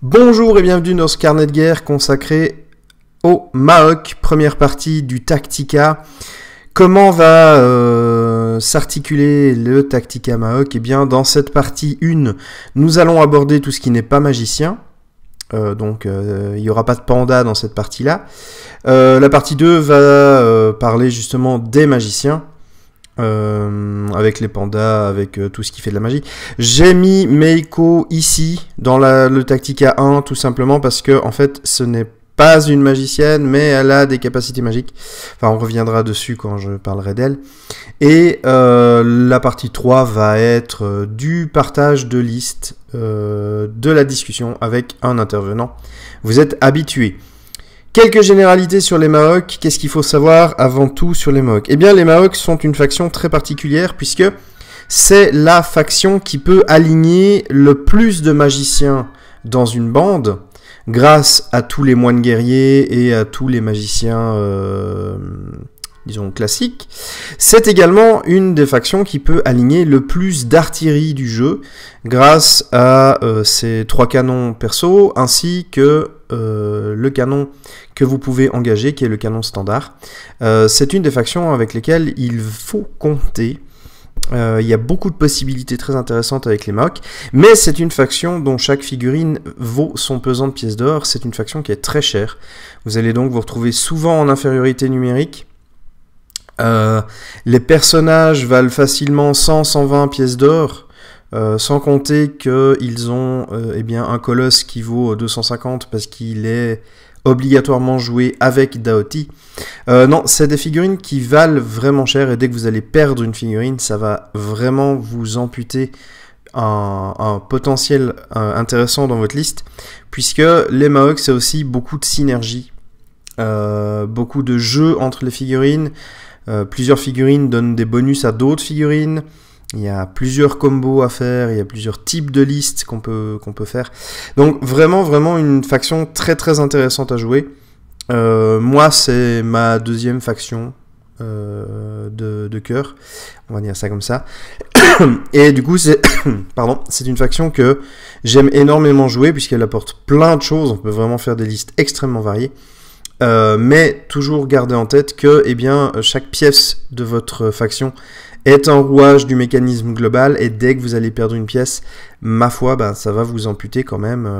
Bonjour et bienvenue dans ce carnet de guerre consacré au Maok, première partie du Tactica. Comment va s'articuler le Tactica Maok? Eh bien, dans cette partie 1, nous allons aborder tout ce qui n'est pas magicien. Donc, il n'y aura pas de panda dans cette partie-là. La partie 2 va parler justement des magiciens. Avec les pandas, avec tout ce qui fait de la magie. J'ai mis Meiko ici, dans le Tactica 1, tout simplement parce que, en fait, ce n'est pas une magicienne, mais elle a des capacités magiques. Enfin, on reviendra dessus quand je parlerai d'elle. Et la partie 3 va être du partage de listes, de la discussion avec un intervenant. Vous êtes habitués. Quelques généralités sur les Maok. Qu'est-ce qu'il faut savoir avant tout sur les Maok? Eh bien, les Maok sont une faction très particulière puisque c'est la faction qui peut aligner le plus de magiciens dans une bande grâce à tous les moines guerriers et à tous les magiciens, disons, classiques. C'est également une des factions qui peut aligner le plus d'artillerie du jeu grâce à ses 3 canons perso ainsi que le canon que vous pouvez engager, qui est le canon standard. C'est une des factions avec lesquelles il faut compter. Il y a beaucoup de possibilités très intéressantes avec les Maok, mais c'est une faction dont chaque figurine vaut son pesant de pièces d'or. C'est une faction qui est très chère. Vous allez donc vous retrouver souvent en infériorité numérique. Les personnages valent facilement 100-120 pièces d'or. Sans compter qu'ils ont eh bien, un colosse qui vaut 250 parce qu'il est obligatoirement joué avec Daoti. Non, c'est des figurines qui valent vraiment cher et dès que vous allez perdre une figurine, ça va vraiment vous amputer un potentiel intéressant dans votre liste, puisque les Maok, c'est aussi beaucoup de synergie, beaucoup de jeux entre les figurines. Plusieurs figurines donnent des bonus à d'autres figurines. Il y a plusieurs combos à faire, il y a plusieurs types de listes qu'on peut faire. Donc vraiment une faction très très intéressante à jouer. Moi, c'est ma deuxième faction de cœur, on va dire ça comme ça. Et du coup, c'est une faction que j'aime énormément jouer puisqu'elle apporte plein de choses. On peut vraiment faire des listes extrêmement variées. Mais toujours garder en tête que eh bien, chaque pièce de votre faction est un rouage du mécanisme global, et dès que vous allez perdre une pièce, ma foi, bah, ça va vous amputer quand même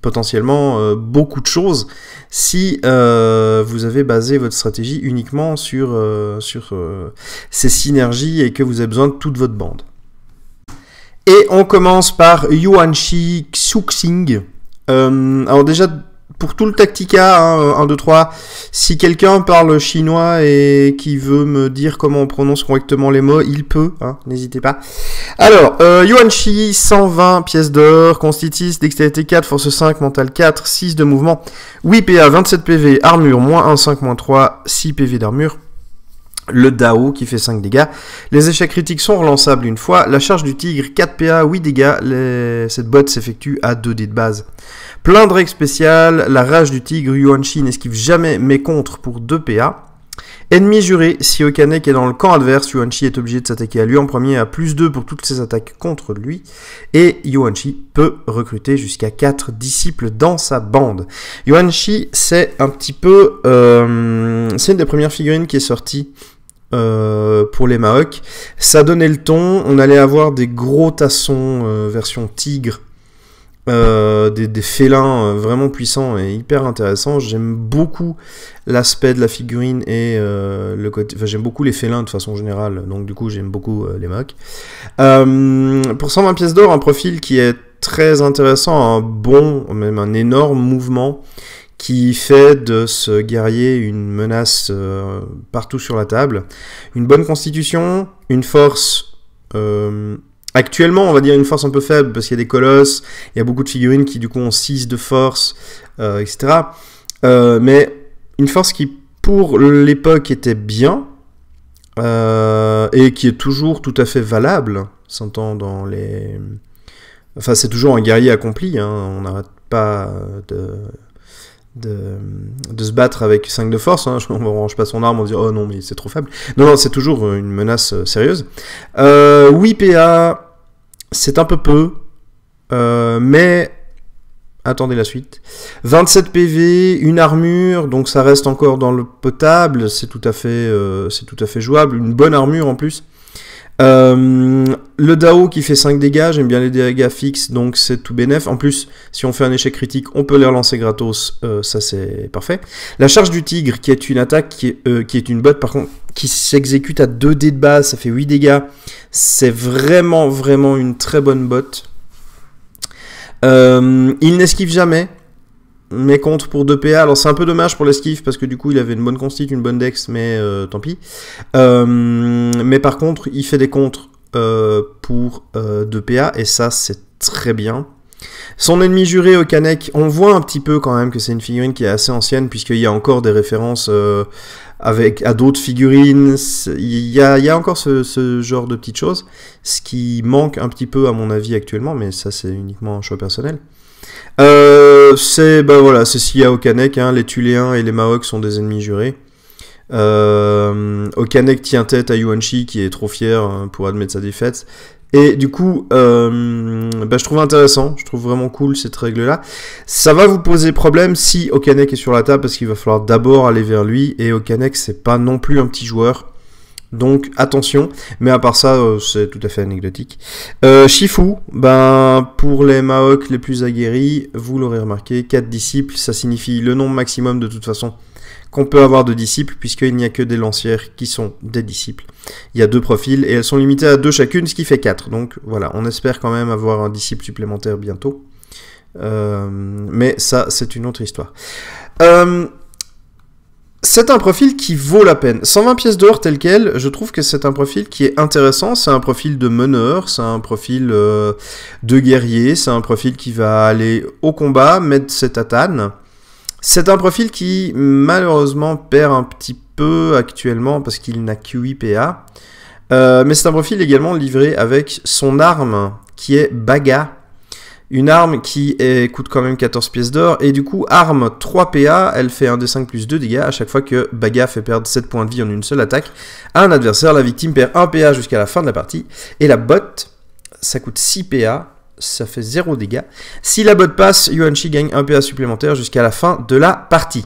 potentiellement beaucoup de choses si vous avez basé votre stratégie uniquement sur ces synergies et que vous avez besoin de toute votre bande. Et on commence par Yuanshi Xuxing. Alors déjà, pour tout le Tactica, 1, 2, 3, si quelqu'un parle chinois et qui veut me dire comment on prononce correctement les mots, il peut, n'hésitez pas. Alors, Yuanshi, 120 pièces d'or, constitue, dextérité 4, force 5, mental 4, 6 de mouvement, 8 PA, 27 PV, armure, -1, 5, -3, 6 PV d'armure. Le Dao qui fait 5 dégâts. Les échecs critiques sont relançables une fois. La charge du tigre, 4 PA, 8 dégâts. Cette botte s'effectue à 2 dés de base. Plein de règles spéciales. La rage du tigre, Yuanshi n'esquive jamais mais contre pour 2 PA. Ennemi juré, si Okanek est dans le camp adverse, Yuanshi est obligé de s'attaquer à lui en premier à +2 pour toutes ses attaques contre lui. Et Yuanshi peut recruter jusqu'à 4 disciples dans sa bande. Yuanshi, c'est un petit peu... c'est une des premières figurines qui est sortie pour les Maok. Ça donnait le ton. On allait avoir des gros tassons version tigre. Des félins vraiment puissants et hyper intéressants. J'aime beaucoup l'aspect de la figurine et le côté. Enfin, j'aime beaucoup les félins de façon générale, donc du coup j'aime beaucoup les Maok. Pour 120 pièces d'or, un profil qui est très intéressant, même un énorme mouvement qui fait de ce guerrier une menace partout sur la table. Une bonne constitution, une force. Actuellement, on va dire une force un peu faible, parce qu'il y a des colosses, il y a beaucoup de figurines qui, du coup, ont 6 de force, etc. Mais une force qui, pour l'époque, était bien, et qui est toujours tout à fait valable, s'entend dans les... Enfin, c'est toujours un guerrier accompli, on n'arrête pas de se battre avec 5 de force, on ne range pas son arme, on dit oh non mais c'est trop faible. Non, c'est toujours une menace sérieuse. 8 PA, c'est un peu peu, mais Attendez la suite. 27 PV, une armure, donc ça reste encore dans le potable, c'est tout à fait jouable, une bonne armure en plus. Le Dao qui fait 5 dégâts, j'aime bien les dégâts fixes, donc c'est tout bénef. En plus, si on fait un échec critique, on peut les relancer gratos, ça c'est parfait. La charge du tigre qui est une attaque, qui est une botte par contre, qui s'exécute à 2 dés de base, ça fait 8 dégâts. C'est vraiment une très bonne botte. Il n'esquive jamais, mais contre pour 2 PA. Alors c'est un peu dommage pour l'esquive parce que du coup il avait une bonne consti, une bonne dex, mais tant pis. Mais par contre il fait des contres pour 2 PA et ça c'est très bien. Son ennemi juré Okanek, on voit un petit peu quand même que c'est une figurine qui est assez ancienne puisqu'il y a encore des références à d'autres figurines. Il y a encore ce genre de petites choses, ce qui manque un petit peu à mon avis actuellement, mais ça c'est uniquement un choix personnel. C'est Sia Okanek, hein, les Tuléens et les Maoks sont des ennemis jurés. Okanek tient tête à Yuan-Shi qui est trop fier pour admettre sa défaite. Et du coup, je trouve intéressant, je trouve vraiment cool cette règle-là. Ça va vous poser problème si Okanek est sur la table parce qu'il va falloir d'abord aller vers lui. Et Okanek, c'est pas non plus un petit joueur. Donc attention, mais à part ça, c'est tout à fait anecdotique. Shifu, pour les Maoks les plus aguerris, vous l'aurez remarqué, 4 disciples, ça signifie le nombre maximum de toute façon qu'on peut avoir de disciples, puisqu'il n'y a que des lancières qui sont des disciples. Il y a 2 profils, et elles sont limitées à 2 chacune, ce qui fait 4. Donc voilà, on espère quand même avoir un disciple supplémentaire bientôt. Mais ça, c'est une autre histoire. C'est un profil qui vaut la peine. 120 pièces d'or tel quel, je trouve que c'est un profil qui est intéressant. C'est un profil de meneur, c'est un profil de guerrier, c'est un profil qui va aller au combat, mettre ses tatanes. C'est un profil qui, malheureusement, perd un petit peu actuellement parce qu'il n'a que 8 PA. Mais c'est un profil également livré avec son arme, qui est Baga. Une arme qui coûte quand même 14 pièces d'or. Et du coup, arme 3 PA, elle fait 1d5 plus 2 dégâts à chaque fois que Baga fait perdre 7 points de vie en une seule attaque à un adversaire. La victime perd 1 PA jusqu'à la fin de la partie. Et la botte, ça coûte 6 PA. Ça fait 0 dégâts. Si la botte passe, Yuan-Shi gagne 1 PA supplémentaire jusqu'à la fin de la partie.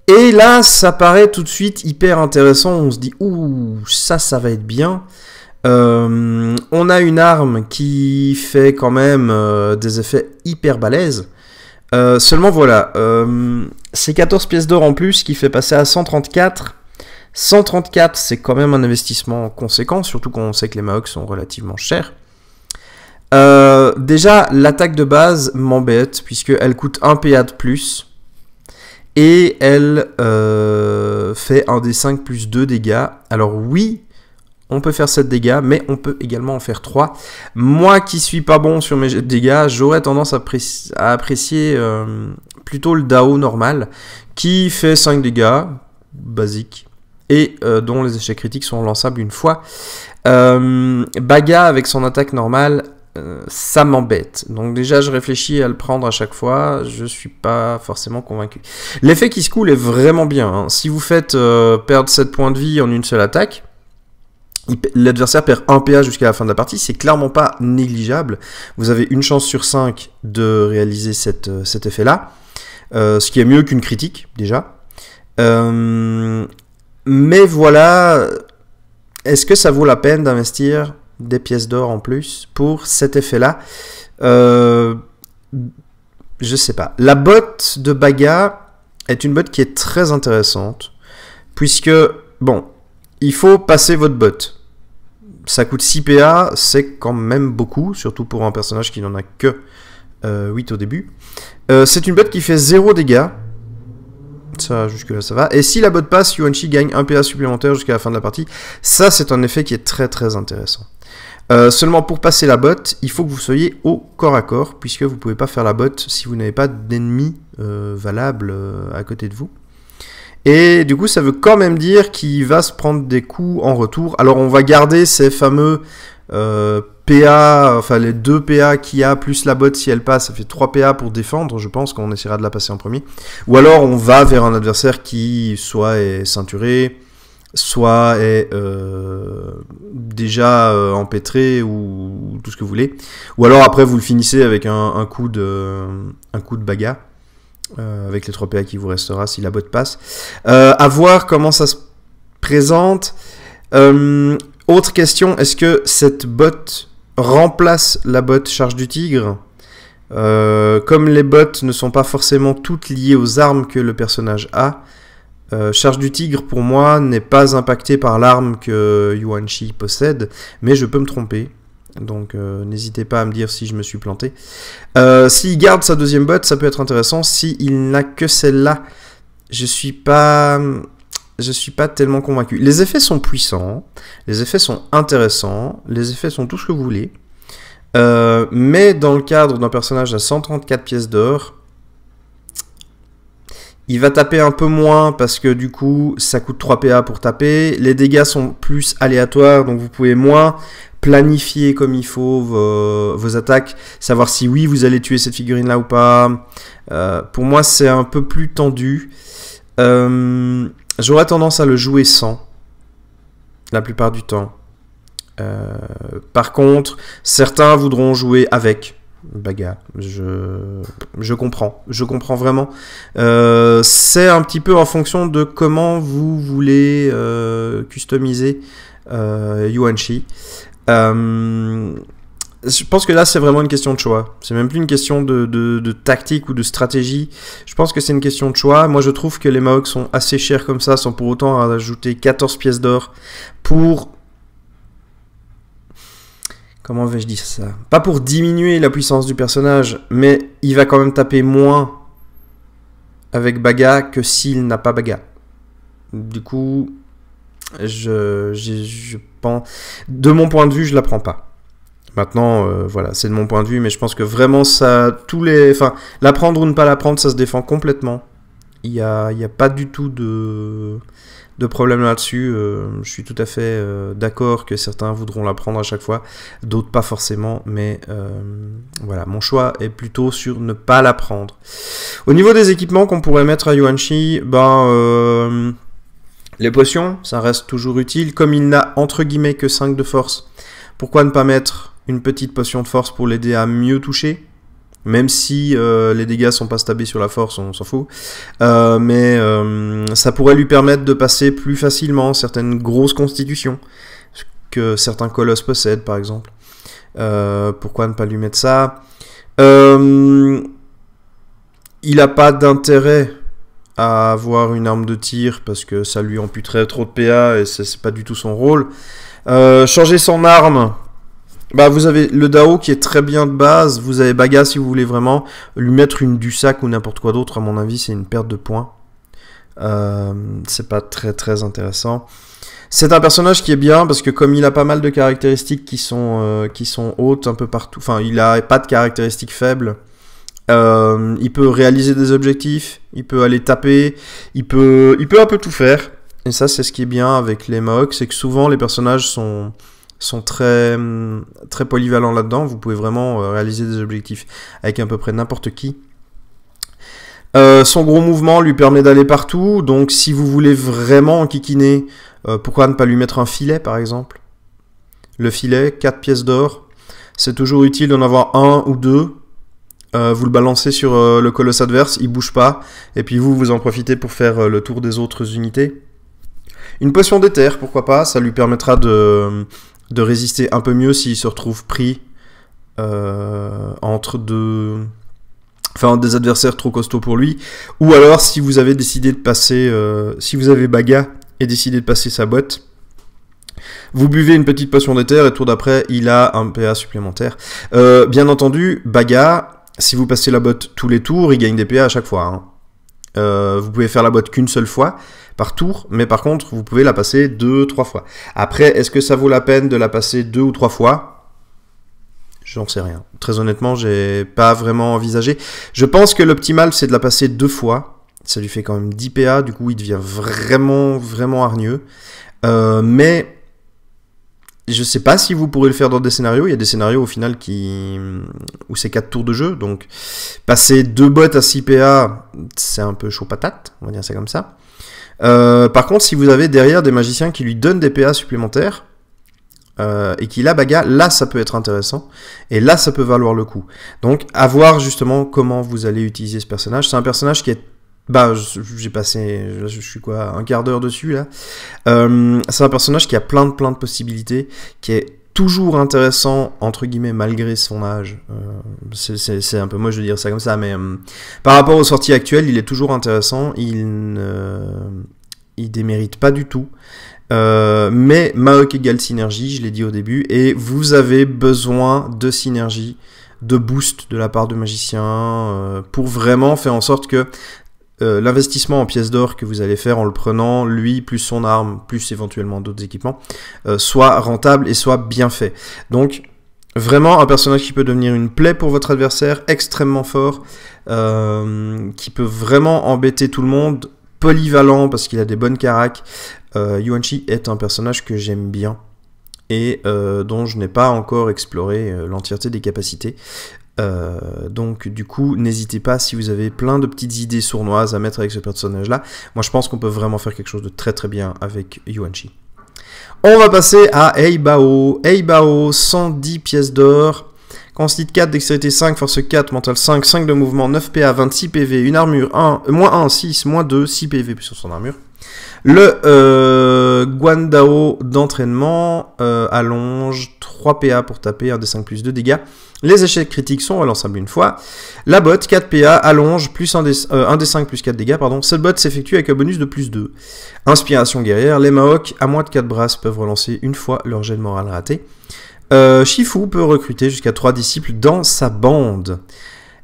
Et là, ça paraît tout de suite hyper intéressant. On se dit, ouh, ça va être bien. On a une arme qui fait quand même des effets hyper balèzes. Seulement voilà, c'est 14 pièces d'or en plus qui fait passer à 134. 134, c'est quand même un investissement conséquent, surtout quand on sait que les Maoks sont relativement chers. Déjà, l'attaque de base m'embête, puisqu'elle coûte 1 PA de plus, et elle fait 1d5 plus 2 dégâts. Alors oui, on peut faire 7 dégâts, mais on peut également en faire 3. Moi qui suis pas bon sur mes jets de dégâts, j'aurais tendance à apprécier plutôt le Dao normal, qui fait 5 dégâts, basique, et dont les échecs critiques sont lançables une fois. Baga avec son attaque normale, ça m'embête. Donc déjà, je réfléchis à le prendre à chaque fois. Je suis pas forcément convaincu. L'effet qui se coule est vraiment bien. Hein. Si vous faites perdre 7 points de vie en une seule attaque, l'adversaire perd 1 PA jusqu'à la fin de la partie. C'est clairement pas négligeable. Vous avez une chance sur 5 de réaliser cet effet-là. Ce qui est mieux qu'une critique, déjà. Mais voilà... Est-ce que ça vaut la peine d'investir des pièces d'or en plus pour cet effet-là? Je sais pas. La botte de Baga est une botte qui est très intéressante, puisque, bon, il faut passer votre botte. Ça coûte 6 PA, c'est quand même beaucoup, surtout pour un personnage qui n'en a que 8 au début. C'est une botte qui fait 0 dégâts. Ça, jusque-là, ça va. Et si la botte passe, Yuan-Shi gagne 1 PA supplémentaire jusqu'à la fin de la partie. Ça, c'est un effet qui est très très intéressant. Seulement, pour passer la botte, il faut que vous soyez au corps à corps, puisque vous ne pouvez pas faire la botte si vous n'avez pas d'ennemis valables à côté de vous. Et du coup, ça veut quand même dire qu'il va se prendre des coups en retour. Alors, on va garder ces fameux PA, enfin les 2 PA qu'il y a, plus la botte si elle passe, ça fait 3 PA pour défendre, je pense qu'on essaiera de la passer en premier. Ou alors on va vers un adversaire qui soit est ceinturé, soit est déjà empêtré ou tout ce que vous voulez. Ou alors après vous le finissez avec un coup de baga. Avec les 3 PA qui vous restera si la botte passe. À voir comment ça se présente. Autre question, est-ce que cette botte remplace la botte charge du tigre? Comme les bottes ne sont pas forcément toutes liées aux armes que le personnage a, charge du tigre pour moi n'est pas impacté par l'arme que Yuan Shi possède, mais je peux me tromper. Donc n'hésitez pas à me dire si je me suis planté. S'il garde sa deuxième botte, ça peut être intéressant. S'il n'a que celle-là, je suis pas tellement convaincu. Les effets sont puissants, les effets sont intéressants, les effets sont tout ce que vous voulez. Mais dans le cadre d'un personnage à 134 pièces d'or, il va taper un peu moins parce que du coup ça coûte 3 PA pour taper. Les dégâts sont plus aléatoires, donc vous pouvez moins planifier comme il faut vos attaques, savoir si oui vous allez tuer cette figurine là ou pas. Pour moi c'est un peu plus tendu. J'aurais tendance à le jouer sans la plupart du temps. Par contre certains voudront jouer avec baga. Je comprends vraiment. C'est un petit peu en fonction de comment vous voulez customiser Yuan Shi. Je pense que là c'est vraiment une question de choix. C'est même plus une question de tactique ou de stratégie. Je pense que c'est une question de choix. Moi je trouve que les Maoks sont assez chers comme ça, sans pour autant ajouter 14 pièces d'or pour... Comment vais-je dire ça? Pas pour diminuer la puissance du personnage, mais il va quand même taper moins avec baga que s'il n'a pas baga. Du coup, je pense... De mon point de vue, je la prends pas. Maintenant, voilà, c'est de mon point de vue, mais je pense que vraiment ça... Enfin, la prendre ou ne pas la prendre, ça se défend complètement. Il y a pas du tout de problème là-dessus. Je suis tout à fait d'accord que certains voudront la prendre à chaque fois, d'autres pas forcément, mais voilà, mon choix est plutôt sur ne pas la prendre. Au niveau des équipements qu'on pourrait mettre à Yuan Shi, les potions, ça reste toujours utile. Comme il n'a entre guillemets que 5 de force, pourquoi ne pas mettre une petite potion de force pour l'aider à mieux toucher? Même si les dégâts sont pas stabés sur la force, on s'en fout. Mais ça pourrait lui permettre de passer plus facilement certaines grosses constitutions que certains colosses possèdent, par exemple. Pourquoi ne pas lui mettre ça? Il n'a pas d'intérêt à avoir une arme de tir parce que ça lui amputerait trop de PA et c'est pas du tout son rôle. Changer son arme... vous avez le Dao qui est très bien de base, vous avez baga si vous voulez vraiment. Lui mettre une Dusac ou n'importe quoi d'autre, à mon avis, c'est une perte de points. C'est pas très intéressant. C'est un personnage qui est bien parce que comme il a pas mal de caractéristiques qui sont hautes un peu partout, enfin il a pas de caractéristiques faibles, il peut réaliser des objectifs, il peut aller taper, il peut un peu tout faire. Et ça c'est ce qui est bien avec les Maoks, c'est que souvent les personnages sont très polyvalents là-dedans. Vous pouvez vraiment réaliser des objectifs avec à peu près n'importe qui. Son gros mouvement lui permet d'aller partout, donc si vous voulez vraiment enquiquiner, pourquoi ne pas lui mettre un filet par exemple? Le filet, 4 pièces d'or, c'est toujours utile d'en avoir un ou deux. Vous le balancez sur le colosse adverse, il bouge pas, et puis vous en profitez pour faire le tour des autres unités. Une potion d'éther, pourquoi pas, ça lui permettra de résister un peu mieux s'il se retrouve pris entre des adversaires trop costauds pour lui, ou alors si vous avez décidé de passer, si vous avez baga et décidé de passer sa botte, vous buvez une petite potion d'éther et tour d'après il a un PA supplémentaire. Bien entendu, baga, si vous passez la botte tous les tours, il gagne des PA à chaque fois, hein. Vous pouvez faire la botte qu'une seule fois par tour, mais par contre vous pouvez la passer 2-3 fois. Après, est-ce que ça vaut la peine de la passer 2 ou 3 fois? J'en sais rien. Très honnêtement, j'ai pas vraiment envisagé. Je pense que l'optimal c'est de la passer 2 fois. Ça lui fait quand même 10 PA, du coup il devient vraiment hargneux. Mais je sais pas si vous pourrez le faire dans des scénarios. Il y a des scénarios au final où c'est 4 tours de jeu, donc passer 2 bottes à 6 PA, c'est un peu chaud patate, on va dire ça comme ça. Par contre, si vous avez derrière des magiciens qui lui donnent des PA supplémentaires, et qu'il a baga, là ça peut être intéressant, et là ça peut valoir le coup. Donc à voir justement comment vous allez utiliser ce personnage. C'est un personnage qui est... Bah, j'ai passé, je suis quoi, un quart d'heure dessus là. C'est un personnage qui a plein de possibilités, qui est toujours intéressant, entre guillemets, malgré son âge. C'est un peu, moi je veux dire ça comme ça, mais par rapport aux sorties actuelles, il est toujours intéressant, il démérite pas du tout. Mais Maok égale synergie, je l'ai dit au début, et vous avez besoin de synergie, de boost de la part de magiciens, pour vraiment faire en sorte que l'investissement en pièces d'or que vous allez faire en le prenant, lui, plus son arme, plus éventuellement d'autres équipements, soit rentable et soit bien fait. Donc, vraiment un personnage qui peut devenir une plaie pour votre adversaire, extrêmement fort, qui peut vraiment embêter tout le monde, polyvalent parce qu'il a des bonnes caracs. Yuan Shi est un personnage que j'aime bien et dont je n'ai pas encore exploré l'entièreté des capacités. Donc du coup, n'hésitez pas si vous avez plein de petites idées sournoises à mettre avec ce personnage-là. Moi, je pense qu'on peut vraiment faire quelque chose de très très bien avec Yuan Shi. On va passer à Eibao. Eibao, 110 pièces d'or. Constitue 4, dextérité 5, force 4, mental 5, 5 de mouvement, 9 PA, 26 PV, une armure 1, -1, 6, -2, 6 PV plus sur son armure. Le Guandao d'entraînement allonge 3 PA pour taper, 1 des 5 plus 2 dégâts. Les échecs critiques sont relançables une fois. La botte, 4 PA, allonge, plus 1 des 5 plus 4 dégâts, pardon. Cette botte s'effectue avec un bonus de plus 2. Inspiration guerrière, les Maok, à moins de 4 brasses, peuvent relancer une fois leur jet de morale raté. Shifu peut recruter jusqu'à 3 disciples dans sa bande.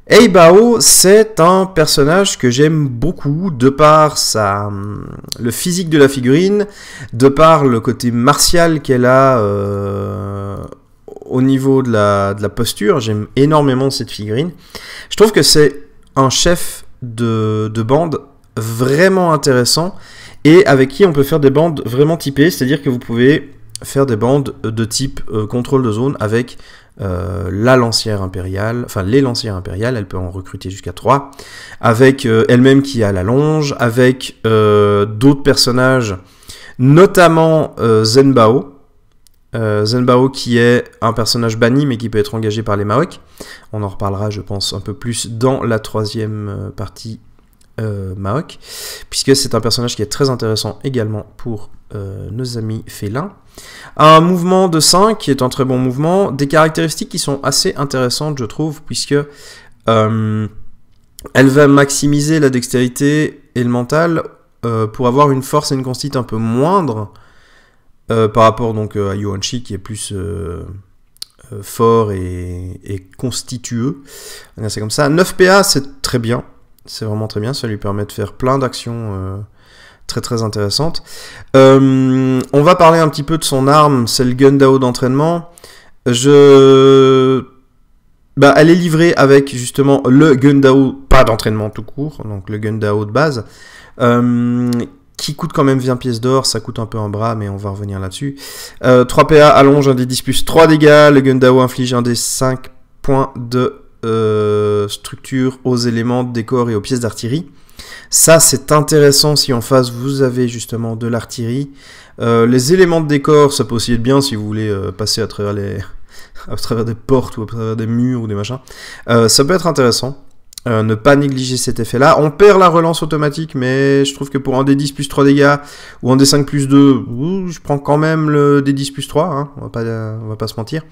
Eibao, c'est un personnage que j'aime beaucoup, de par le physique de la figurine, de par le côté martial qu'elle a au niveau de la posture. J'aime énormément cette figurine. Je trouve que c'est un chef de bande vraiment intéressant et avec qui on peut faire des bandes vraiment typées, c'est-à-dire que vous pouvez faire des bandes de type contrôle de zone avec la lancière impériale, enfin les lancières impériales, elle peut en recruter jusqu'à 3, avec elle-même qui a la longe, avec d'autres personnages, notamment Zenbao. Zenbao qui est un personnage banni mais qui peut être engagé par les Maok. On en reparlera je pense un peu plus dans la troisième partie Maok, puisque c'est un personnage qui est très intéressant également pour nos amis félins. Un mouvement de 5 qui est un très bon mouvement, des caractéristiques qui sont assez intéressantes je trouve, puisque elle va maximiser la dextérité et le mental pour avoir une force et une constite un peu moindre par rapport donc à Yuan Shi qui est plus fort et constitueux. C'est comme ça. 9 PA c'est très bien. C'est vraiment très bien, ça lui permet de faire plein d'actions très très intéressantes. On va parler un petit peu de son arme, c'est le Guandao d'entraînement. Elle est livrée avec justement le Guandao, pas d'entraînement tout court, donc le Guandao de base, qui coûte quand même 20 pièces d'or, ça coûte un peu un bras, mais on va revenir là-dessus. 3 PA, allonge, 1 des 10 plus 3 dégâts, le Guandao inflige 1 des 5 points de structure aux éléments de décor et aux pièces d'artillerie. Ça c'est intéressant si en face vous avez justement de l'artillerie. Les éléments de décor ça peut aussi être bien si vous voulez passer à travers des portes ou à travers des murs ou des machins. Ça peut être intéressant. Ne pas négliger cet effet là. On perd la relance automatique mais je trouve que pour un D10 plus 3 dégâts ou un D5 plus 2 je prends quand même le D10 plus 3 hein. On va pas se mentir.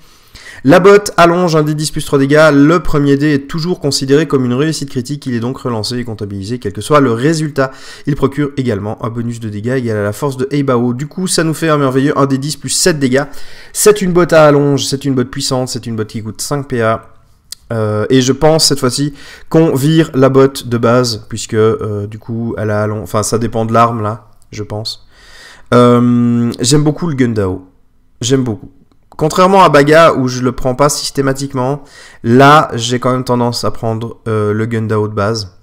La botte allonge un D10 plus 3 dégâts, le premier dé est toujours considéré comme une réussite critique, il est donc relancé et comptabilisé quel que soit le résultat. Il procure également un bonus de dégâts égal à la force de Eibao, du coup ça nous fait un merveilleux 1 D10 plus 7 dégâts. C'est une botte à allonge, c'est une botte puissante, c'est une botte qui coûte 5 PA. Et je pense cette fois-ci qu'on vire la botte de base, puisque du coup elle a allonge, enfin ça dépend de l'arme là, je pense. J'aime beaucoup le Guandao, j'aime beaucoup. Contrairement à Baga où je le prends pas systématiquement, là j'ai quand même tendance à prendre le Guandao de base,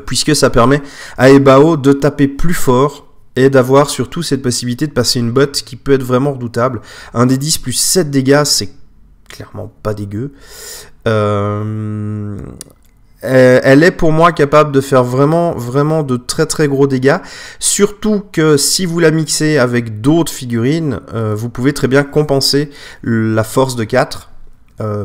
puisque ça permet à Eibao de taper plus fort et d'avoir surtout cette possibilité de passer une botte qui peut être vraiment redoutable. Un des 10 plus 7 dégâts, c'est clairement pas dégueu. elle est pour moi capable de faire vraiment de très très gros dégâts. Surtout que si vous la mixez avec d'autres figurines, vous pouvez très bien compenser la force de 4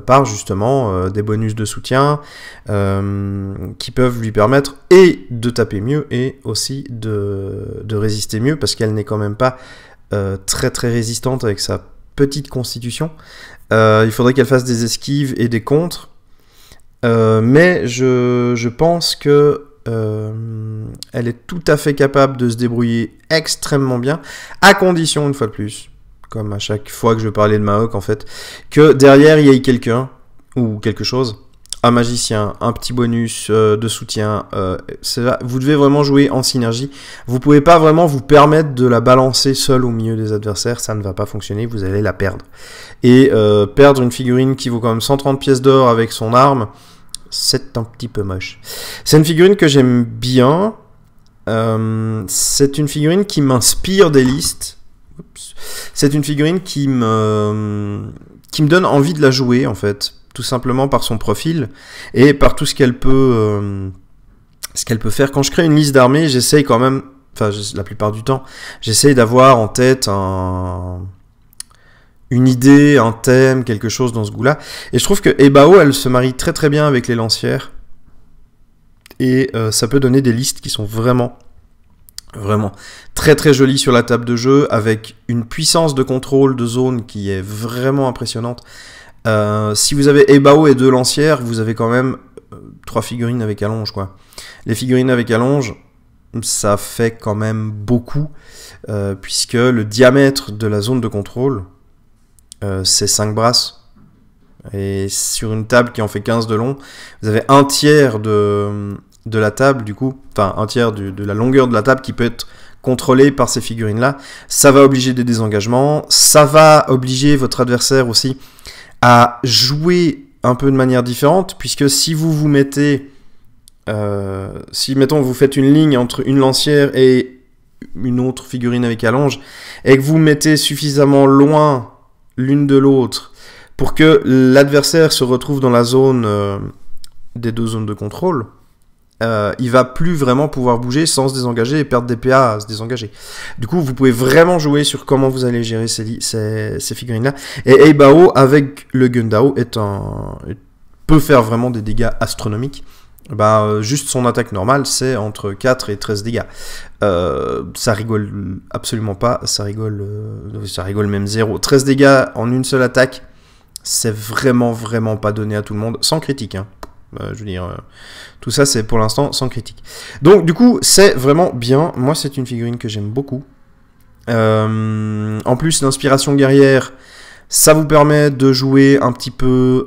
par justement des bonus de soutien qui peuvent lui permettre et de taper mieux et aussi de résister mieux, parce qu'elle n'est quand même pas très très résistante avec sa petite constitution. Il faudrait qu'elle fasse des esquives et des contres, mais je pense que elle est tout à fait capable de se débrouiller extrêmement bien, à condition, une fois de plus, comme à chaque fois que je parlais de Maok en fait, que derrière il y ait quelqu'un ou quelque chose, un magicien, un petit bonus de soutien. Vous devez vraiment jouer en synergie. Vous pouvez pas vraiment vous permettre de la balancer seule au milieu des adversaires, ça ne va pas fonctionner, vous allez la perdre. Et perdre une figurine qui vaut quand même 130 pièces d'or avec son arme, c'est un petit peu moche. C'est une figurine que j'aime bien. C'est une figurine qui m'inspire des listes. C'est une figurine qui me donne envie de la jouer en fait, tout simplement par son profil et par tout ce qu'elle peut faire. Quand je crée une liste d'armées, j'essaye quand même, enfin la plupart du temps, j'essaye d'avoir en tête une idée, un thème, quelque chose dans ce goût-là. Et je trouve que Ebao, elle se marie très très bien avec les lancières et ça peut donner des listes qui sont vraiment très très jolie sur la table de jeu, avec une puissance de contrôle de zone qui est vraiment impressionnante. Si vous avez Ebao et 2 lancières, vous avez quand même 3 figurines avec allonge, quoi. Les figurines avec allonge, ça fait quand même beaucoup, puisque le diamètre de la zone de contrôle, c'est 5 brasses. Et sur une table qui en fait 15 de long, vous avez un tiers de la table, du coup, enfin un tiers de la longueur de la table qui peut être contrôlée par ces figurines-là. Ça va obliger des désengagements, ça va obliger votre adversaire aussi à jouer un peu de manière différente, puisque si vous mettez, si mettons vous faites une ligne entre une lancière et une autre figurine avec allonge, et que vous mettez suffisamment loin l'une de l'autre pour que l'adversaire se retrouve dans la zone des 2 zones de contrôle, il va plus vraiment pouvoir bouger sans se désengager et perdre des PA à se désengager. Du coup, vous pouvez vraiment jouer sur comment vous allez gérer ces figurines-là. Et Ebao, avec le Gundao, peut faire vraiment des dégâts astronomiques. Juste son attaque normale, c'est entre 4 et 13 dégâts. Ça rigole absolument pas, ça rigole même 0. 13 dégâts en une seule attaque, c'est vraiment pas donné à tout le monde, sans critique, hein. Je veux dire, tout ça c'est pour l'instant sans critique. Donc du coup c'est vraiment bien. Moi c'est une figurine que j'aime beaucoup. En plus l'inspiration guerrière, ça vous permet de jouer un petit peu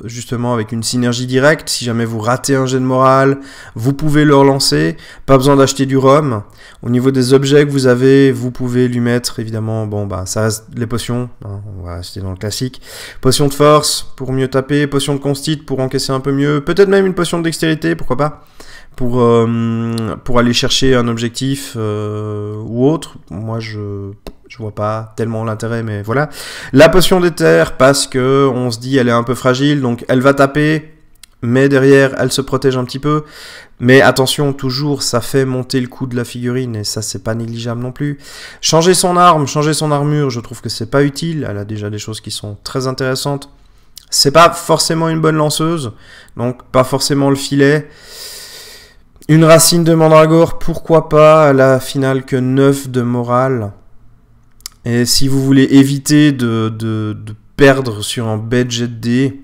justement avec une synergie directe. Si jamais vous ratez un jet de morale, vous pouvez le relancer. Pas besoin d'acheter du rhum. Au niveau des objets que vous avez, vous pouvez lui mettre évidemment, ça reste les potions, hein, on va rester dans le classique. Potion de force pour mieux taper, potion de constite pour encaisser un peu mieux, peut-être même une potion de dextérité, pourquoi pas, pour aller chercher un objectif ou autre. Moi je vois pas tellement l'intérêt, mais voilà. La potion d'éther, parce que on se dit elle est un peu fragile, donc elle va taper, mais derrière elle se protège un petit peu. Mais attention, toujours ça fait monter le coût de la figurine, et ça c'est pas négligeable non plus. Changer son arme, changer son armure, je trouve que c'est pas utile. Elle a déjà des choses qui sont très intéressantes. C'est pas forcément une bonne lanceuse, donc pas forcément le filet. Une racine de mandragore, pourquoi pas, à la finale que 9 de morale. Et si vous voulez éviter de perdre sur un bête jet de dés,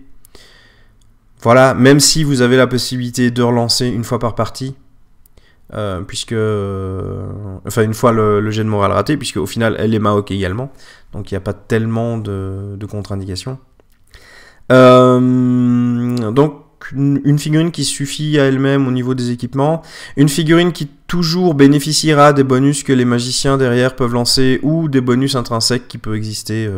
voilà, même si vous avez la possibilité de relancer une fois par partie, une fois le jet de morale raté, puisque au final elle est Maok également, donc il n'y a pas tellement de contre-indications. Donc une figurine qui suffit à elle-même au niveau des équipements, une figurine qui toujours bénéficiera des bonus que les magiciens derrière peuvent lancer, ou des bonus intrinsèques qui peuvent exister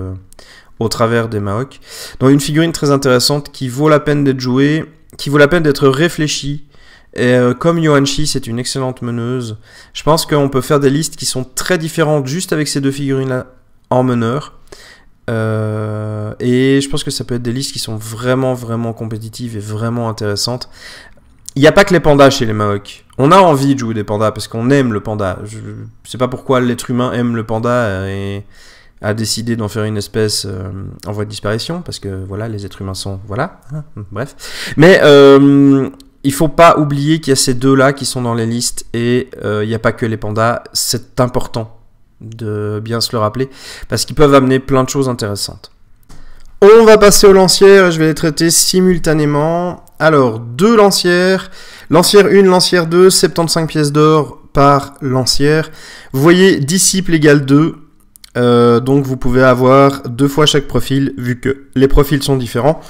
au travers des Maok. Donc une figurine très intéressante qui vaut la peine d'être jouée, qui vaut la peine d'être réfléchie. Et comme Yoanshi, c'est une excellente meneuse. Je pense qu'on peut faire des listes qui sont très différentes juste avec ces 2 figurines-là en meneur. Et je pense que ça peut être des listes qui sont vraiment, vraiment compétitives et vraiment intéressantes. Il n'y a pas que les pandas chez les Maoks. On a envie de jouer des pandas parce qu'on aime le panda. Je sais pas pourquoi l'être humain aime le panda et a décidé d'en faire une espèce en voie de disparition, parce que voilà, les êtres humains sont... Voilà, bref. Mais il faut pas oublier qu'il y a ces deux-là qui sont dans les listes, et il n'y a pas que les pandas. C'est important de bien se le rappeler, parce qu'ils peuvent amener plein de choses intéressantes. On va passer aux lancières, et je vais les traiter simultanément. Alors, deux lancières. Lancière 1, lancière 2, 75 pièces d'or par lancière. Vous voyez, disciple égale 2. Donc vous pouvez avoir 2 fois chaque profil, vu que les profils sont différents.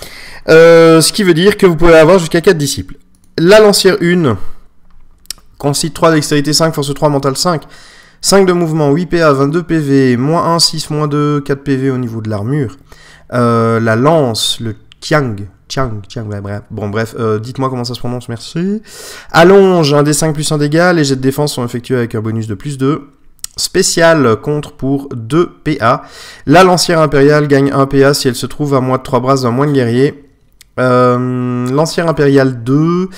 Ce qui veut dire que vous pouvez avoir jusqu'à 4 disciples. La lancière 1, concite 3 dextérité 5, force 3, mental 5. 5 de mouvement, 8 PA, 22 PV, moins 1, 6, moins 2, 4 PV au niveau de l'armure. La lance, le Qiang, ouais, bref. Bon, bref, dites-moi comment ça se prononce, merci. Allonge, 1 D5 plus 1 dégâts, les jets de défense sont effectués avec un bonus de plus 2. Spécial contre pour 2 PA. La lancière impériale gagne 1 PA si elle se trouve à moins de 3 brasses d'un moine guerrier. Lancière impériale 2,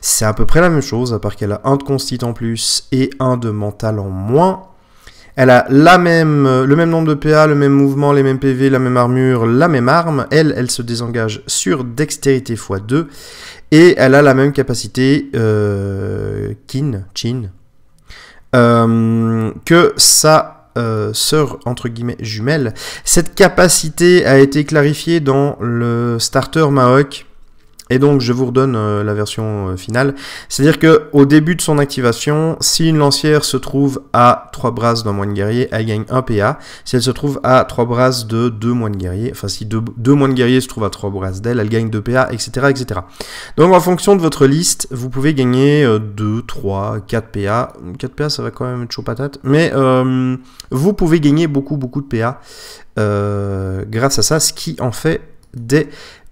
c'est à peu près la même chose, à part qu'elle a 1 de constit en plus et 1 de mental en moins. Elle a le même nombre de PA, le même mouvement, les mêmes PV, la même armure, la même arme. Elle se désengage sur dextérité x2. Et elle a la même capacité Qin, que sa sœur, entre guillemets, jumelle. Cette capacité a été clarifiée dans le starter Maok. Et donc, je vous redonne la version finale. C'est-à-dire qu'au début de son activation, si une lancière se trouve à 3 brasses d'un moine guerrier, elle gagne 1 PA. Si elle se trouve à 3 brasses de 2 moines guerriers, enfin, si deux moines guerriers se trouvent à 3 brasses d'elle, elle gagne 2 PA, etc., etc. Donc, en fonction de votre liste, vous pouvez gagner 2, 3, 4 PA. 4 PA, ça va quand même être chaud patate. Mais vous pouvez gagner beaucoup, beaucoup de PA grâce à ça, ce qui en fait des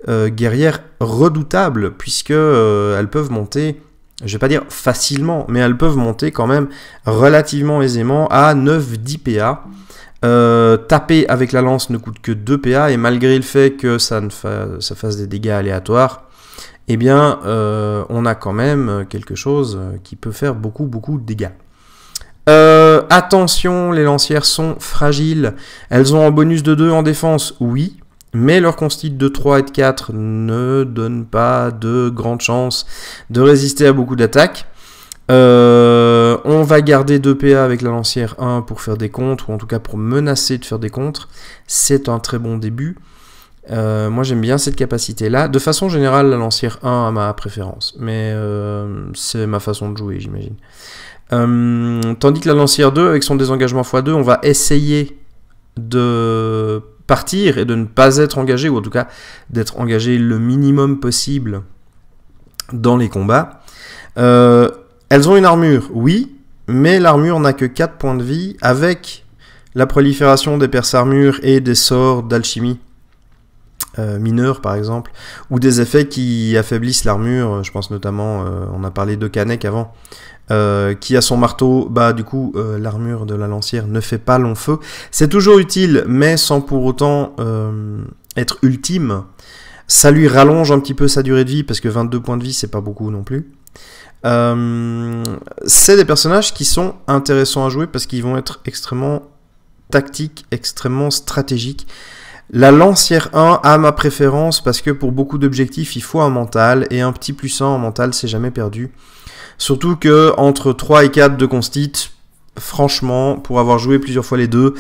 guerrières redoutables, puisque elles peuvent monter, je vais pas dire facilement, mais elles peuvent monter quand même relativement aisément à 9-10 PA. Taper avec la lance ne coûte que 2 PA, et malgré le fait que ça fasse des dégâts aléatoires, eh bien on a quand même quelque chose qui peut faire beaucoup, beaucoup de dégâts. Attention, les lancières sont fragiles. Elles ont un bonus de 2 en défense, oui, mais leur constit de 3 et de 4 ne donne pas de grandes chances de résister à beaucoup d'attaques. On va garder 2 PA avec la lancière 1 pour faire des contres, ou en tout cas pour menacer de faire des contres. C'est un très bon début. Moi j'aime bien cette capacité-là. De façon générale, la lancière 1 a ma préférence, mais c'est ma façon de jouer, j'imagine. Tandis que la lancière 2, avec son désengagement x2, on va essayer de partir et de ne pas être engagé, ou en tout cas d'être engagé le minimum possible dans les combats. Elles ont une armure, oui, mais l'armure n'a que 4 points de vie, avec la prolifération des perce-armures et des sorts d'alchimie mineurs par exemple, ou des effets qui affaiblissent l'armure. Je pense notamment, on a parlé de Kanek avant, qui a son marteau, bah du coup l'armure de la lancière ne fait pas long feu. C'est toujours utile, mais sans pour autant être ultime. Ça lui rallonge un petit peu sa durée de vie, parce que 22 points de vie c'est pas beaucoup non plus. C'est des personnages qui sont intéressants à jouer, parce qu'ils vont être extrêmement tactiques, extrêmement stratégiques. La lancière 1 a ma préférence, parce que pour beaucoup d'objectifs il faut un mental, et un petit plus 1 en mental c'est jamais perdu. Surtout que entre 3 et 4 de constit, franchement, pour avoir joué plusieurs fois les deux,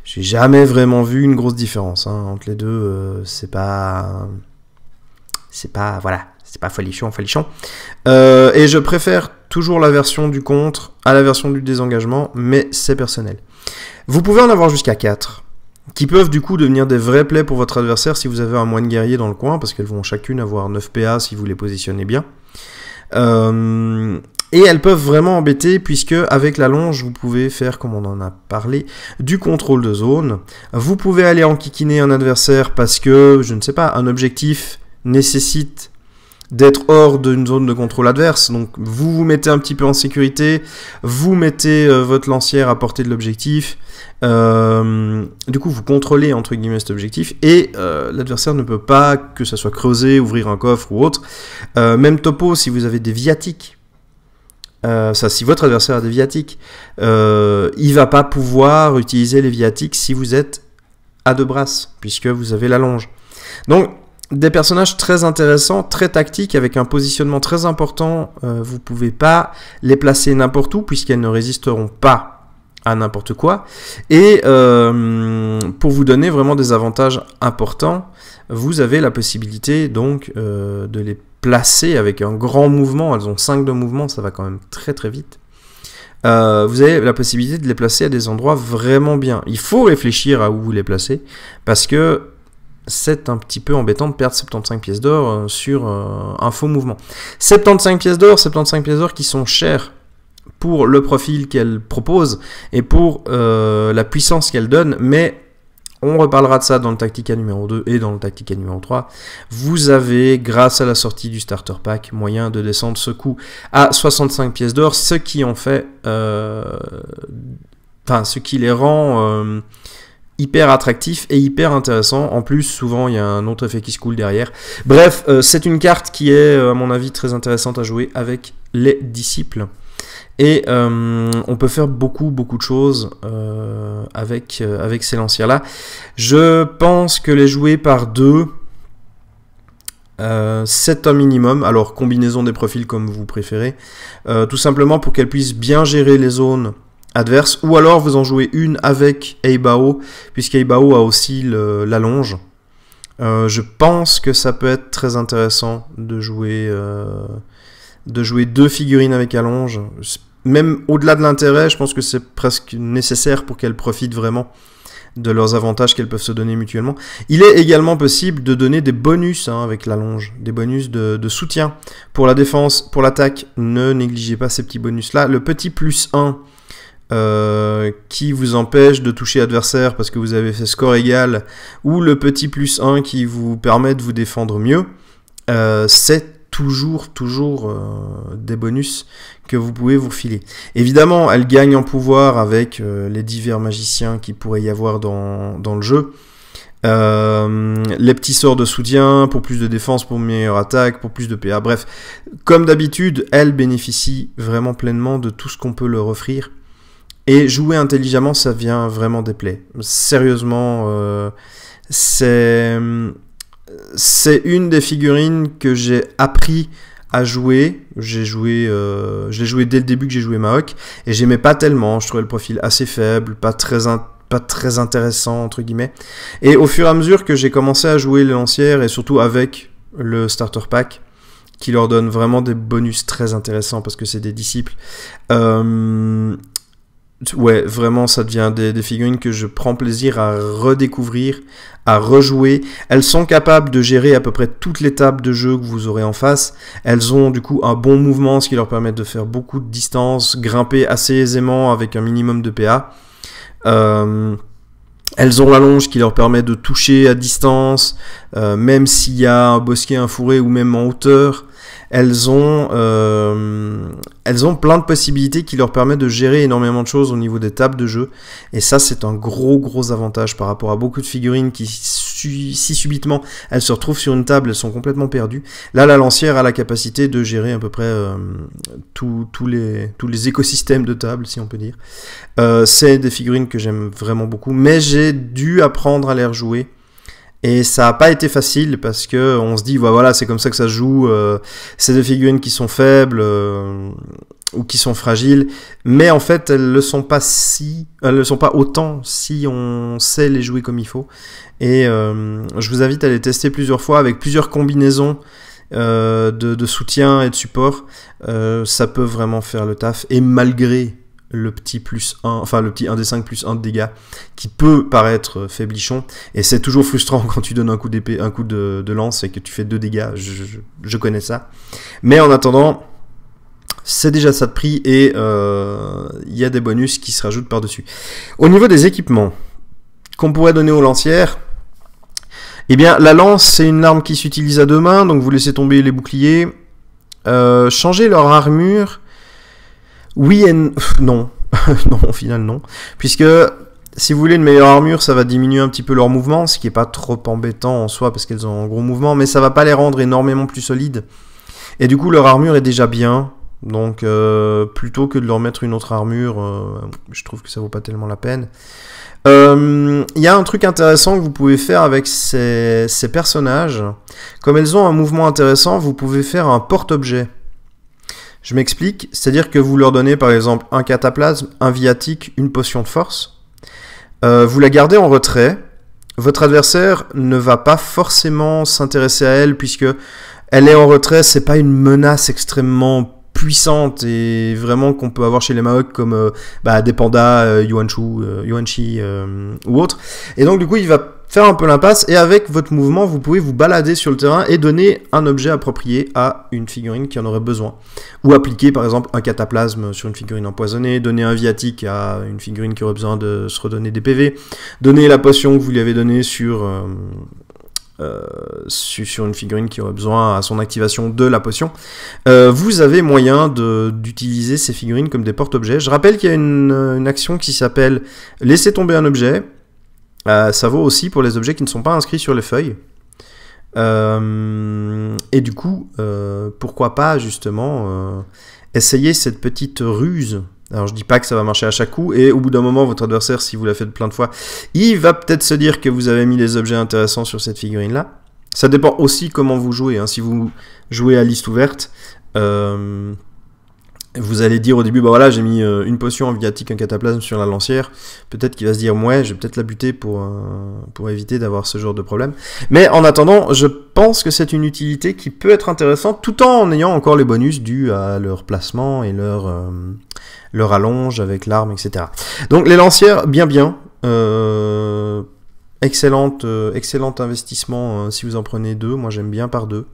j'ai jamais vraiment vu une grosse différence entre les deux. C'est pas voilà, c'est pas folichon. Et je préfère toujours la version du contre à la version du désengagement, mais c'est personnel. Vous pouvez en avoir jusqu'à 4, qui peuvent du coup devenir des vrais plays pour votre adversaire si vous avez un moine guerrier dans le coin, parce qu'elles vont chacune avoir 9 PA si vous les positionnez bien. Et elles peuvent vraiment embêter, puisque avec la longe, vous pouvez faire, comme on en a parlé, du contrôle de zone. Vous pouvez aller enquiquiner un adversaire parce que, je ne sais pas, un objectif nécessite d'être hors d'une zone de contrôle adverse. Donc vous vous mettez un petit peu en sécurité, vous mettez votre lancière à portée de l'objectif, du coup vous contrôlez entre guillemets cet objectif, et l'adversaire ne peut pas, que ça soit creuser, ouvrir un coffre ou autre. Même topo, si vous avez des viatiques, si votre adversaire a des viatiques, il va pas pouvoir utiliser les viatiques si vous êtes à deux brasses, puisque vous avez la longe. Donc des personnages très intéressants, très tactiques, avec un positionnement très important. Vous pouvez pas les placer n'importe où, puisqu'elles ne résisteront pas à n'importe quoi. Et pour vous donner vraiment des avantages importants, vous avez la possibilité donc de les placer avec un grand mouvement. Elles ont 5 de mouvement, ça va quand même très très vite. Vous avez la possibilité de les placer à des endroits vraiment bien. Il faut réfléchir à où vous les placez, parce que c'est un petit peu embêtant de perdre 75 pièces d'or sur un faux mouvement. 75 pièces d'or qui sont chères pour le profil qu'elle propose et pour la puissance qu'elle donne, mais on reparlera de ça dans le Tactica numéro 2 et dans le Tactica numéro 3. Vous avez, grâce à la sortie du Starter Pack, moyen de descendre ce coût à 65 pièces d'or, ce qui en fait... ce qui les rend... hyper attractif et hyper intéressant. En plus, souvent, il y a un autre effet qui se coule derrière. Bref, c'est une carte qui est, à mon avis, très intéressante à jouer avec les disciples. Et on peut faire beaucoup de choses avec ces lancières-là. Je pense que les jouer par deux, c'est un minimum. Alors, combinaison des profils comme vous préférez. Tout simplement pour qu'elles puissent bien gérer les zones adverse, ou alors vous en jouez une avec Eibao, puisqu'Eibao a aussi la longe. Je pense que ça peut être très intéressant de jouer deux figurines avec allonge. Même au-delà de l'intérêt, je pense que c'est presque nécessaire pour qu'elles profitent vraiment de leurs avantages qu'elles peuvent se donner mutuellement. Il est également possible de donner des bonus avec l'allonge, des bonus de soutien pour la défense, pour l'attaque. Ne négligez pas ces petits bonus-là. Le petit +1 qui vous empêche de toucher adversaire parce que vous avez fait score égal, ou le petit +1 qui vous permet de vous défendre mieux, c'est toujours des bonus que vous pouvez vous filer. Évidemment, elle gagne en pouvoir avec les divers magiciens qui pourrait y avoir dans le jeu. Les petits sorts de soutien pour plus de défense, pour une meilleure attaque, pour plus de PA. Bref, comme d'habitude, elle bénéficie vraiment pleinement de tout ce qu'on peut leur offrir. Et jouer intelligemment, ça vient vraiment des plaies. Sérieusement, c'est une des figurines que j'ai appris à jouer. Je l'ai joué dès le début que j'ai joué Maok, et j'aimais pas tellement. Je trouvais le profil assez faible, pas très intéressant entre guillemets. Et au fur et à mesure que j'ai commencé à jouer les lancières, et surtout avec le Starter Pack, qui leur donne vraiment des bonus très intéressants parce que c'est des disciples. Ouais, vraiment, ça devient des figurines que je prends plaisir à redécouvrir, à rejouer. Elles sont capables de gérer à peu près toutes les tables de jeu que vous aurez en face. Elles ont du coup un bon mouvement, ce qui leur permet de faire beaucoup de distance, grimper assez aisément avec un minimum de PA. Elles ont la longe qui leur permet de toucher à distance, même s'il y a un bosquet, un fourré ou même en hauteur. Elles ont plein de possibilités qui leur permettent de gérer énormément de choses au niveau des tables de jeu. Et ça, c'est un gros avantage par rapport à beaucoup de figurines qui, si subitement elles se retrouvent sur une table, elles sont complètement perdues. Là, la lancière a la capacité de gérer à peu près tous les écosystèmes de table, si on peut dire. C'est des figurines que j'aime vraiment beaucoup, mais j'ai dû apprendre à les rejouer. Et ça n'a pas été facile parce que on se dit voilà, c'est comme ça que ça se joue, c'est des figurines qui sont faibles ou qui sont fragiles, mais en fait elles le sont pas autant si on sait les jouer comme il faut. Et je vous invite à les tester plusieurs fois avec plusieurs combinaisons de soutien et de support. Ça peut vraiment faire le taf, et malgré le petit +1, enfin le petit 1 des 5 +1 de dégâts, qui peut paraître faiblichon, et c'est toujours frustrant quand tu donnes un coup d'épée, un coup de lance et que tu fais 2 dégâts, je connais ça. Mais en attendant, c'est déjà ça de prix, et il y a des bonus qui se rajoutent par-dessus. Au niveau des équipements qu'on pourrait donner aux lancières, Eh bien, la lance, c'est une arme qui s'utilise à deux mains, donc vous laissez tomber les boucliers. Changer leur armure, oui et non. Non, au final, non. Puisque, si vous voulez une meilleure armure, ça va diminuer un petit peu leur mouvement, ce qui est pas trop embêtant en soi, parce qu'elles ont un gros mouvement, mais ça va pas les rendre énormément plus solides. Et du coup, leur armure est déjà bien. Donc, plutôt que de leur mettre une autre armure, je trouve que ça vaut pas tellement la peine. Il y a un truc intéressant que vous pouvez faire avec ces personnages. Comme elles ont un mouvement intéressant, vous pouvez faire un porte-objet. Je m'explique, c'est-à-dire que vous leur donnez par exemple un cataplasme, un viatique, une potion de force. Vous la gardez en retrait. Votre adversaire ne va pas forcément s'intéresser à elle puisque elle est en retrait, c'est pas une menace extrêmement puissante et vraiment qu'on peut avoir chez les Maok comme des pandas, Yuanchi ou autres. Et donc du coup il va faire un peu l'impasse et avec votre mouvement vous pouvez vous balader sur le terrain et donner un objet approprié à une figurine qui en aurait besoin. Ou appliquer par exemple un cataplasme sur une figurine empoisonnée, donner un viatique à une figurine qui aurait besoin de se redonner des PV, donner la potion que vous lui avez donnée sur une figurine qui aurait besoin à son activation de la potion. Vous avez moyen d'utiliser ces figurines comme des porte-objets. Je rappelle qu'il y a une action qui s'appelle laisser tomber un objet. Ça vaut aussi pour les objets qui ne sont pas inscrits sur les feuilles. Et du coup, pourquoi pas justement essayer cette petite ruse. Alors je dis pas que ça va marcher à chaque coup, et au bout d'un moment, votre adversaire, si vous la faites plein de fois, il va peut-être se dire que vous avez mis des objets intéressants sur cette figurine-là. Ça dépend aussi comment vous jouez, hein. Si vous jouez à liste ouverte, vous allez dire au début, bah voilà, j'ai mis une potion, un viatique, un cataplasme sur la lancière. Peut-être qu'il va se dire, ouais, je vais peut-être la buter pour éviter d'avoir ce genre de problème. Mais en attendant, je pense que c'est une utilité qui peut être intéressante, tout en ayant encore les bonus dus à leur placement et leur allonge avec l'arme, etc. Donc les lancières, bien. Excellent investissement si vous en prenez deux. Moi j'aime bien par deux.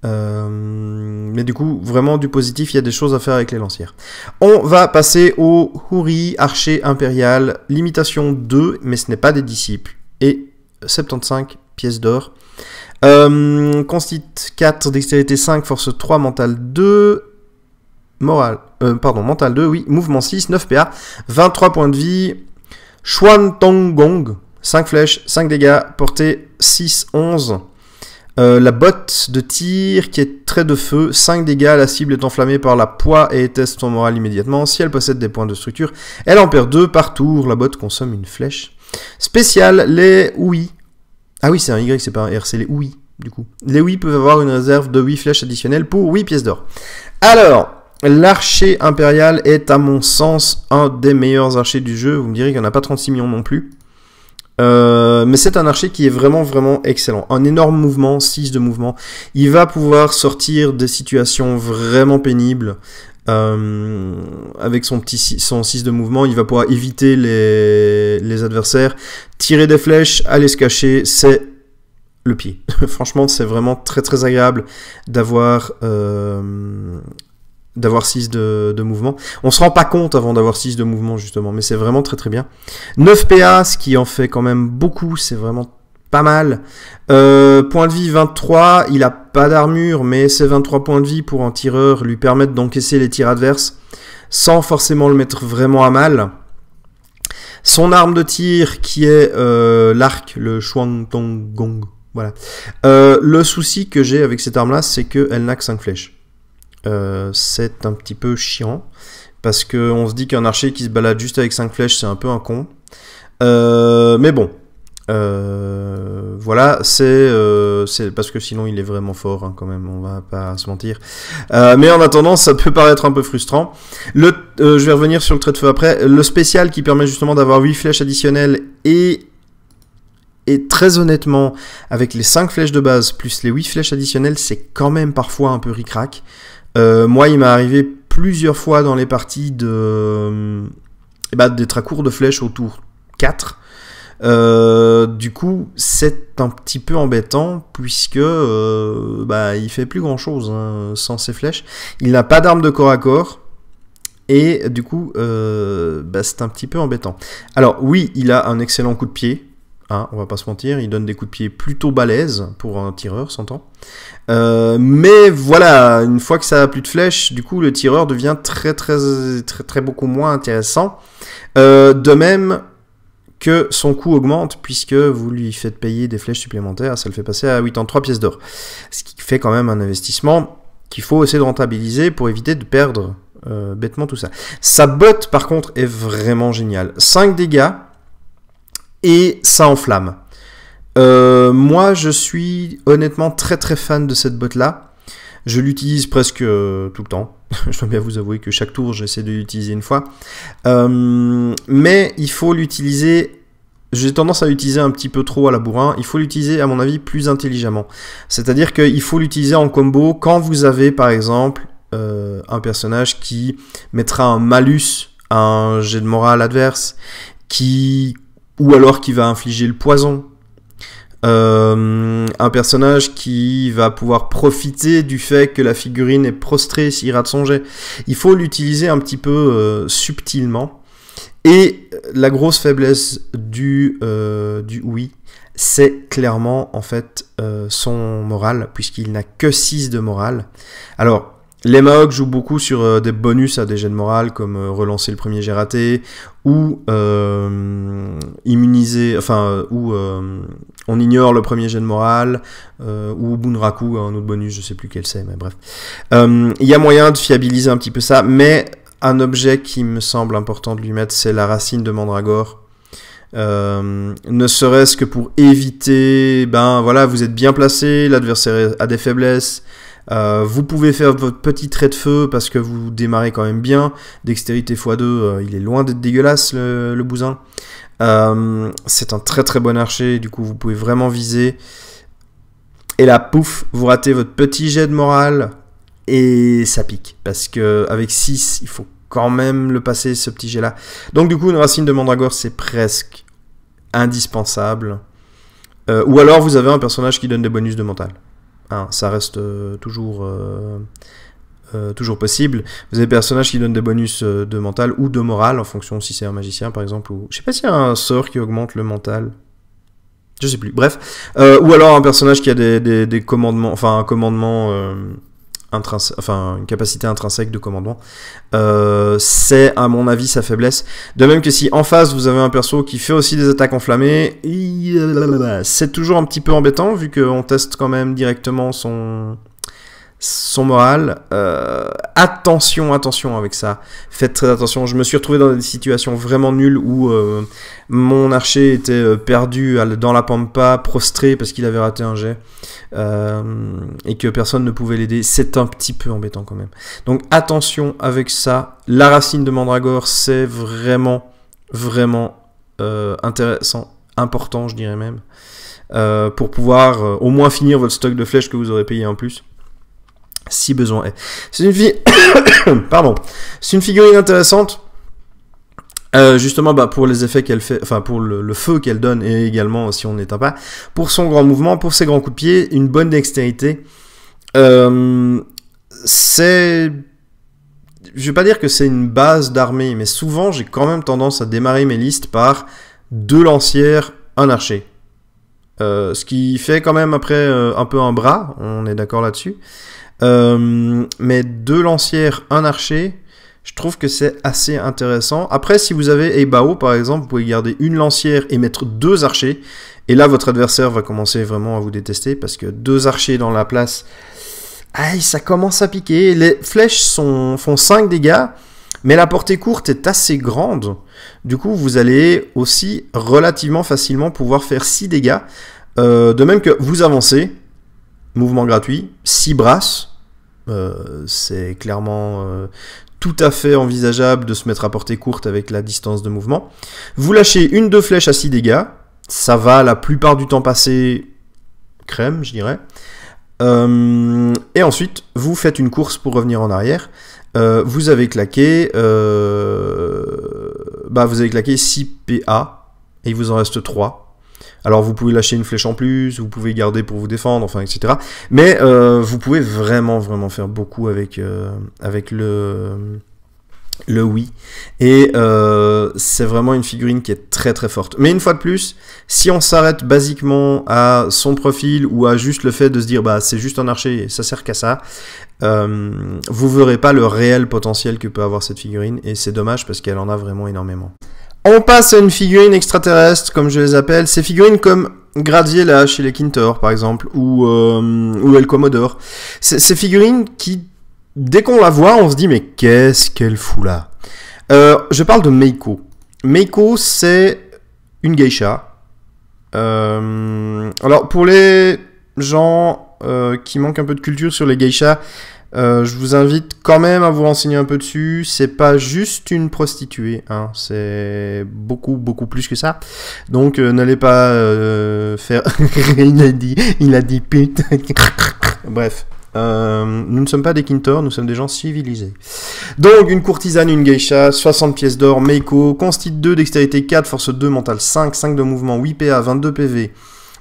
Mais du coup, vraiment du positif, il y a des choses à faire avec les lancières. On va passer au Houri, archer impérial, limitation 2, mais ce n'est pas des disciples, et 75 pièces d'or. Constit 4, dextérité 5, force 3, mental 2, mental 2, oui, mouvement 6, 9 PA, 23 points de vie, Xuan Tong Gong, 5 flèches, 5 dégâts, portée 6, 11. La botte de tir qui est trait de feu, 5 dégâts, la cible est enflammée par la poix et teste son moral immédiatement. Si elle possède des points de structure, elle en perd 2 par tour. La botte consomme une flèche. Spécial, les ouïs. Ah oui, c'est un Y, c'est pas un R, c'est les ouïs, du coup. Les ouïs peuvent avoir une réserve de 8 flèches additionnelles pour 8 pièces d'or. Alors, l'archer impérial est, à mon sens, un des meilleurs archers du jeu. Vous me direz qu'il n'y en a pas 36 millions non plus. Mais c'est un archer qui est vraiment excellent. Un énorme mouvement, 6 de mouvement. Il va pouvoir sortir des situations vraiment pénibles. Avec son 6 de mouvement, il va pouvoir éviter les adversaires, tirer des flèches, aller se cacher, c'est le pied. Franchement, c'est vraiment très agréable d'avoir 6 de mouvement. On se rend pas compte avant d'avoir 6 de mouvement justement, mais c'est vraiment très bien. 9 PA, ce qui en fait quand même beaucoup, c'est vraiment pas mal. Point de vie 23, il a pas d'armure, mais ces 23 points de vie pour un tireur lui permettent d'encaisser les tirs adverses sans forcément le mettre vraiment à mal. Son arme de tir qui est l'arc, le Xuan Tong Gong. Voilà. Le souci que j'ai avec cette arme là, c'est qu'elle n'a que 5 flèches. C'est un petit peu chiant parce qu'on se dit qu'un archer qui se balade juste avec 5 flèches c'est un peu un con, mais bon, voilà, c'est parce que sinon il est vraiment fort hein, quand même, on va pas se mentir, mais en attendant ça peut paraître un peu frustrant. Je vais revenir sur le trait de feu après. Le spécial qui permet justement d'avoir 8 flèches additionnelles et très honnêtement, avec les 5 flèches de base plus les 8 flèches additionnelles, c'est quand même parfois un peu ric-rac. Moi, il m'est arrivé plusieurs fois dans les parties d'être à court de flèches au tour 4. Du coup, c'est un petit peu embêtant puisque il fait plus grand-chose hein, sans ses flèches. Il n'a pas d'arme de corps à corps. Et du coup, c'est un petit peu embêtant. Alors oui, il a un excellent coup de pied. hein, on va pas se mentir, il donne des coups de pied plutôt balèzes pour un tireur, s'entend. Mais voilà, une fois que ça a plus de flèches, du coup le tireur devient très beaucoup moins intéressant. De même que son coût augmente puisque vous lui faites payer des flèches supplémentaires, ça le fait passer à 83 pièces d'or. Ce qui fait quand même un investissement qu'il faut essayer de rentabiliser pour éviter de perdre bêtement tout ça. Sa botte par contre est vraiment géniale. 5 dégâts et ça enflamme. Moi je suis honnêtement très fan de cette botte là. Je l'utilise presque tout le temps. Je dois bien vous avouer que chaque tour j'essaie de l'utiliser une fois. Mais il faut l'utiliser, j'ai tendance à l'utiliser un petit peu trop à la bourrin. Il faut l'utiliser à mon avis plus intelligemment. C'est-à-dire qu'il faut l'utiliser en combo quand vous avez par exemple un personnage qui mettra un malus à un jet de morale adverse, ou alors qui va infliger le poison. Un personnage qui va pouvoir profiter du fait que la figurine est prostrée s'il rate son jet. Il faut l'utiliser un petit peu subtilement. Et la grosse faiblesse du oui, c'est clairement en fait son moral, puisqu'il n'a que 6 de moral. Alors, les Maok jouent beaucoup sur des bonus à des jets de morale, comme relancer le premier jet raté, ou immuniser, enfin, ou on ignore le premier jet de morale, ou Bunraku, un autre bonus, je sais plus quel c'est, mais bref. Il y a moyen de fiabiliser un petit peu ça, mais un objet qui me semble important de lui mettre, c'est la racine de Mandragore. Ne serait-ce que pour éviter, ben voilà, vous êtes bien placé, l'adversaire a des faiblesses. Vous pouvez faire votre petit trait de feu parce que vous démarrez quand même bien. Dextérité x2, il est loin d'être dégueulasse le bousin. C'est un très bon archer, du coup vous pouvez vraiment viser. Et là, pouf, vous ratez votre petit jet de morale et ça pique. Parce que avec 6, il faut quand même le passer ce petit jet là. Donc du coup, une racine de Mandragore, c'est presque indispensable. Ou alors vous avez un personnage qui donne des bonus de mental. Hein, ça reste toujours possible. Vous avez des personnages qui donnent des bonus de mental ou de morale en fonction si c'est un magicien par exemple, ou je sais pas s'il y a un sort qui augmente le mental, je sais plus, bref, ou alors un personnage qui a des commandements, enfin un commandement enfin une capacité intrinsèque de commandement, c'est à mon avis sa faiblesse. De même que si en face vous avez un perso qui fait aussi des attaques enflammées, c'est toujours un petit peu embêtant vu qu'on teste quand même directement son moral. Attention avec ça, faites très attention. Je me suis retrouvé dans des situations vraiment nulles où mon archer était perdu dans la pampa, prostré parce qu'il avait raté un jet, et que personne ne pouvait l'aider. C'est un petit peu embêtant quand même, donc attention avec ça. La racine de Mandragore, c'est vraiment intéressant, important je dirais même, pour pouvoir au moins finir votre stock de flèches que vous aurez payé en plus, si besoin est. C'est une Pardon. C'est une figurine intéressante. Justement, bah, pour les effets qu'elle fait, enfin pour le feu qu'elle donne, et également si on n'éteint pas, pour son grand mouvement, pour ses grands coups de pied, une bonne dextérité. C'est, je vais pas dire que c'est une base d'armée, mais souvent j'ai quand même tendance à démarrer mes listes par 2 lancières, un archer. Ce qui fait quand même après un peu un bras, on est d'accord là-dessus. Mais 2 lancières, un archer, je trouve que c'est assez intéressant. Après, si vous avez Eibao par exemple, vous pouvez garder une lancière et mettre 2 archers, et là votre adversaire va commencer vraiment à vous détester, parce que 2 archers dans la place, aïe, ça commence à piquer. Les flèches font 5 dégâts, mais la portée courte est assez grande, du coup vous allez aussi relativement facilement pouvoir faire 6 dégâts, de même que vous avancez, mouvement gratuit, 6 brasses. C'est clairement tout à fait envisageable de se mettre à portée courte avec la distance de mouvement. Vous lâchez 1-2 flèches à 6 dégâts, ça va la plupart du temps passer crème, je dirais. Et ensuite, vous faites une course pour revenir en arrière. Vous avez claqué 6 PA, et il vous en reste 3. Alors vous pouvez lâcher une flèche en plus, vous pouvez garder pour vous défendre, enfin etc. Mais vous pouvez vraiment faire beaucoup avec le Wii, et c'est vraiment une figurine qui est très très forte. Mais une fois de plus, si on s'arrête basiquement à son profil ou à juste le fait de se dire bah c'est juste un archer et ça sert qu'à ça, vous verrez pas le réel potentiel que peut avoir cette figurine, et c'est dommage parce qu'elle en a vraiment énormément. On passe à une figurine extraterrestre, comme je les appelle, ces figurines comme Graziella chez les Kinter par exemple, ou El Commodore. Ces figurines qui, dès qu'on la voit, on se dit mais qu'est-ce qu'elle fout là? Je parle de Meiko. Meiko, c'est une geisha. Alors pour les gens qui manquent un peu de culture sur les geishas, je vous invite quand même à vous renseigner un peu dessus. C'est pas juste une prostituée, hein. C'est beaucoup plus que ça. Donc n'allez pas faire. il a dit pute. Bref. Nous ne sommes pas des Kinter, nous sommes des gens civilisés. Donc une courtisane, une geisha, 60 pièces d'or, Meiko, consti 2, dextérité 4, force 2, mental 5, 5 de mouvement, 8 PA, 22 PV,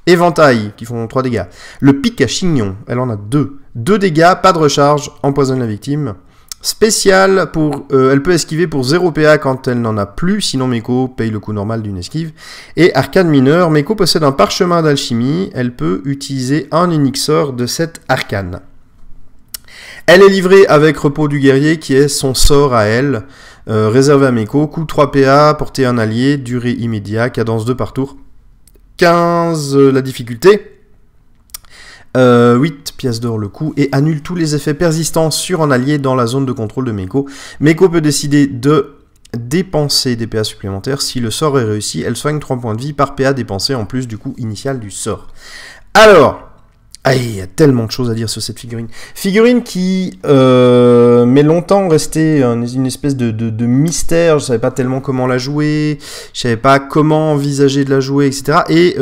éventail qui font 3 dégâts. Le pic à chignon, elle en a 2. 2 dégâts, pas de recharge, empoisonne la victime. Spécial, elle peut esquiver pour 0 PA quand elle n'en a plus, sinon Meiko paye le coût normal d'une esquive. Et arcane mineur, Meiko possède un parchemin d'alchimie, elle peut utiliser un unique sort de cette arcane. Elle est livrée avec repos du guerrier qui est son sort à elle, réservé à Meiko, coût 3 PA, portée un allié, durée immédiate, cadence 2 par tour, 15 la difficulté, 8 pièces d'or le coût, et annule tous les effets persistants sur un allié dans la zone de contrôle de Meiko. Meiko peut décider de dépenser des PA supplémentaires. Si le sort est réussi, elle soigne 3 points de vie par PA dépensé en plus du coût initial du sort. Alors... il y a tellement de choses à dire sur cette figurine. Figurine qui m'est longtemps restée une espèce de mystère. Je savais pas tellement comment la jouer, je savais pas comment envisager de la jouer, etc. Et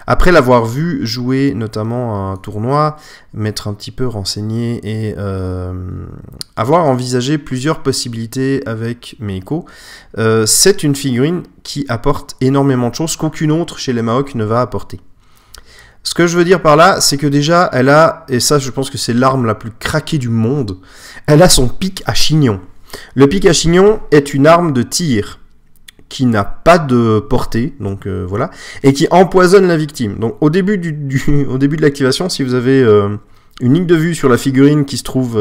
après l'avoir vu jouer notamment à un tournoi, m'être un petit peu renseigné et avoir envisagé plusieurs possibilités avec Meiko, c'est une figurine qui apporte énormément de choses qu'aucune autre chez les Maok ne va apporter. Ce que je veux dire par là, c'est que déjà, elle a, et ça je pense que c'est l'arme la plus craquée du monde, elle a son pic à chignon. Le pic à chignon est une arme de tir qui n'a pas de portée, donc voilà, et qui empoisonne la victime. Donc au début au début de l'activation, si vous avez une ligne de vue sur la figurine qui se trouve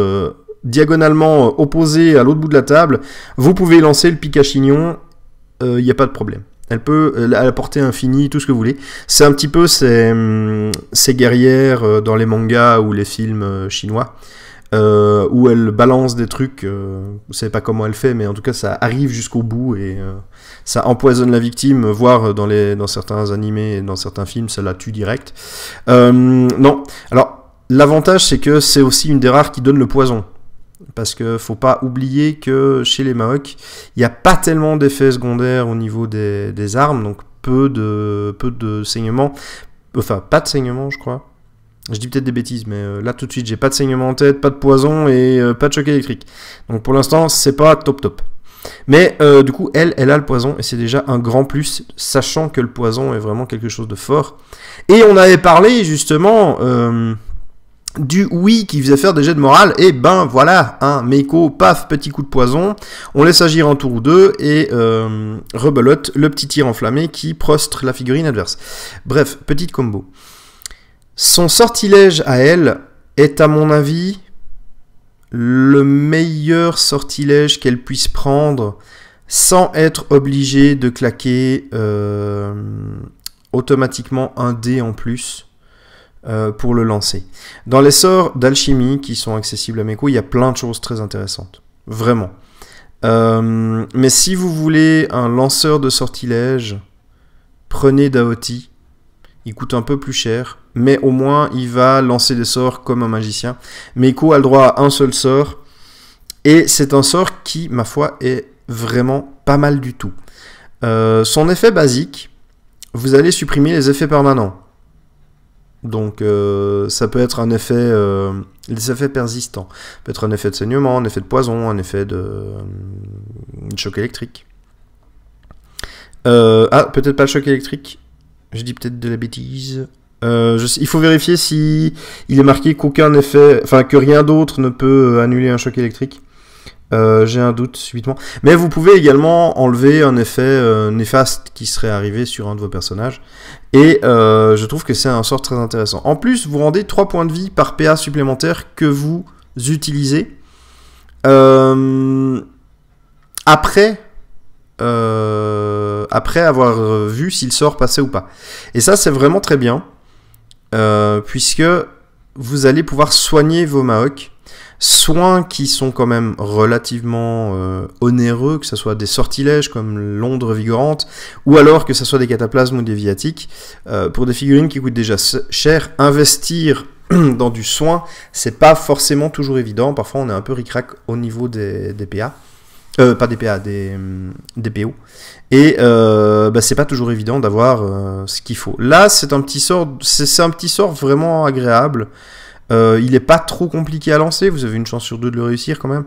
diagonalement opposée à l'autre bout de la table, vous pouvez lancer le pic à chignon, il n'y a pas de problème. Elle peut à la portée infinie, tout ce que vous voulez. C'est un petit peu ces guerrières dans les mangas ou les films chinois, où elle balance des trucs, vous savez pas comment elle fait, mais en tout cas ça arrive jusqu'au bout et ça empoisonne la victime, voire dans certains animés et dans certains films, ça la tue direct. Non, alors l'avantage c'est que c'est aussi une des rares qui donne le poison. Parce que faut pas oublier que chez les Maok, il n'y a pas tellement d'effets secondaires au niveau des armes, donc peu de saignement, enfin pas de saignement je crois. Je dis peut-être des bêtises, mais là tout de suite j'ai pas de saignement en tête, pas de poison et pas de choc électrique. Donc pour l'instant c'est pas top. Mais du coup elle a le poison et c'est déjà un grand plus, sachant que le poison est vraiment quelque chose de fort. Et on avait parlé justement... du oui qui faisait faire des jets de morale, et ben voilà, hein, Meiko, paf, petit coup de poison, on laisse agir un tour ou deux, et rebelote, le petit tir enflammé qui prostre la figurine adverse. Bref, petite combo. Son sortilège à elle est à mon avis le meilleur sortilège qu'elle puisse prendre sans être obligée de claquer automatiquement un dé en plus. Pour le lancer. Dans les sorts d'alchimie qui sont accessibles à Meiko, il y a plein de choses très intéressantes. Vraiment. Mais si vous voulez un lanceur de sortilège, prenez Daoti. Il coûte un peu plus cher, mais au moins il va lancer des sorts comme un magicien. Meiko a le droit à un seul sort, et c'est un sort qui, ma foi, est vraiment pas mal du tout. Son effet basique, vous allez supprimer les effets permanents. Donc ça peut être un effet, les effets persistants. Ça peut être un effet de saignement, un effet de poison, un effet de choc électrique. Peut-être pas le choc électrique. Je dis peut-être de la bêtise. Il faut vérifier si il est marqué qu'aucun effet, enfin que rien d'autre ne peut annuler un choc électrique. J'ai un doute subitement. Mais vous pouvez également enlever un effet néfaste qui serait arrivé sur un de vos personnages. Et je trouve que c'est un sort très intéressant. En plus, vous rendez 3 points de vie par PA supplémentaire que vous utilisez après avoir vu si le sort passait ou pas. Et ça, c'est vraiment très bien. Puisque vous allez pouvoir soigner vos Maoks. Soins qui sont quand même relativement onéreux, que ce soit des sortilèges comme l'onde revigorante, ou alors que ce soit des cataplasmes ou des viatiques. Pour des figurines qui coûtent déjà cher, investir dans du soin, c'est pas forcément toujours évident. Parfois on est un peu ric-rac au niveau des PA. Pas des PA, des PO. Et c'est pas toujours évident d'avoir ce qu'il faut. Là, c'est un petit sort vraiment agréable. Il n'est pas trop compliqué à lancer, vous avez une chance sur 2 de le réussir quand même.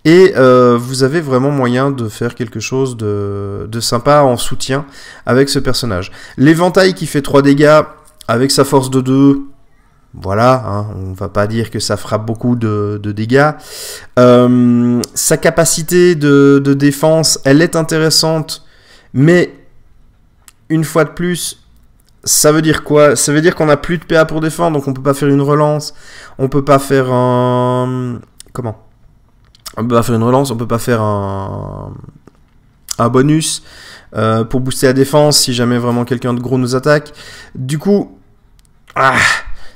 Et vous avez vraiment moyen de faire quelque chose de sympa en soutien avec ce personnage. L'éventail qui fait 3 dégâts avec sa force de 2, voilà, hein, on va pas dire que ça fera beaucoup de dégâts. Sa capacité de défense, elle est intéressante, mais une fois de plus... Ça veut dire quoi? Ça veut dire qu'on n'a plus de PA pour défendre, donc on peut pas faire une relance, on peut pas faire un... Comment? On peut pas faire une relance, on peut pas faire un bonus pour booster la défense si jamais vraiment quelqu'un de gros nous attaque. Du coup,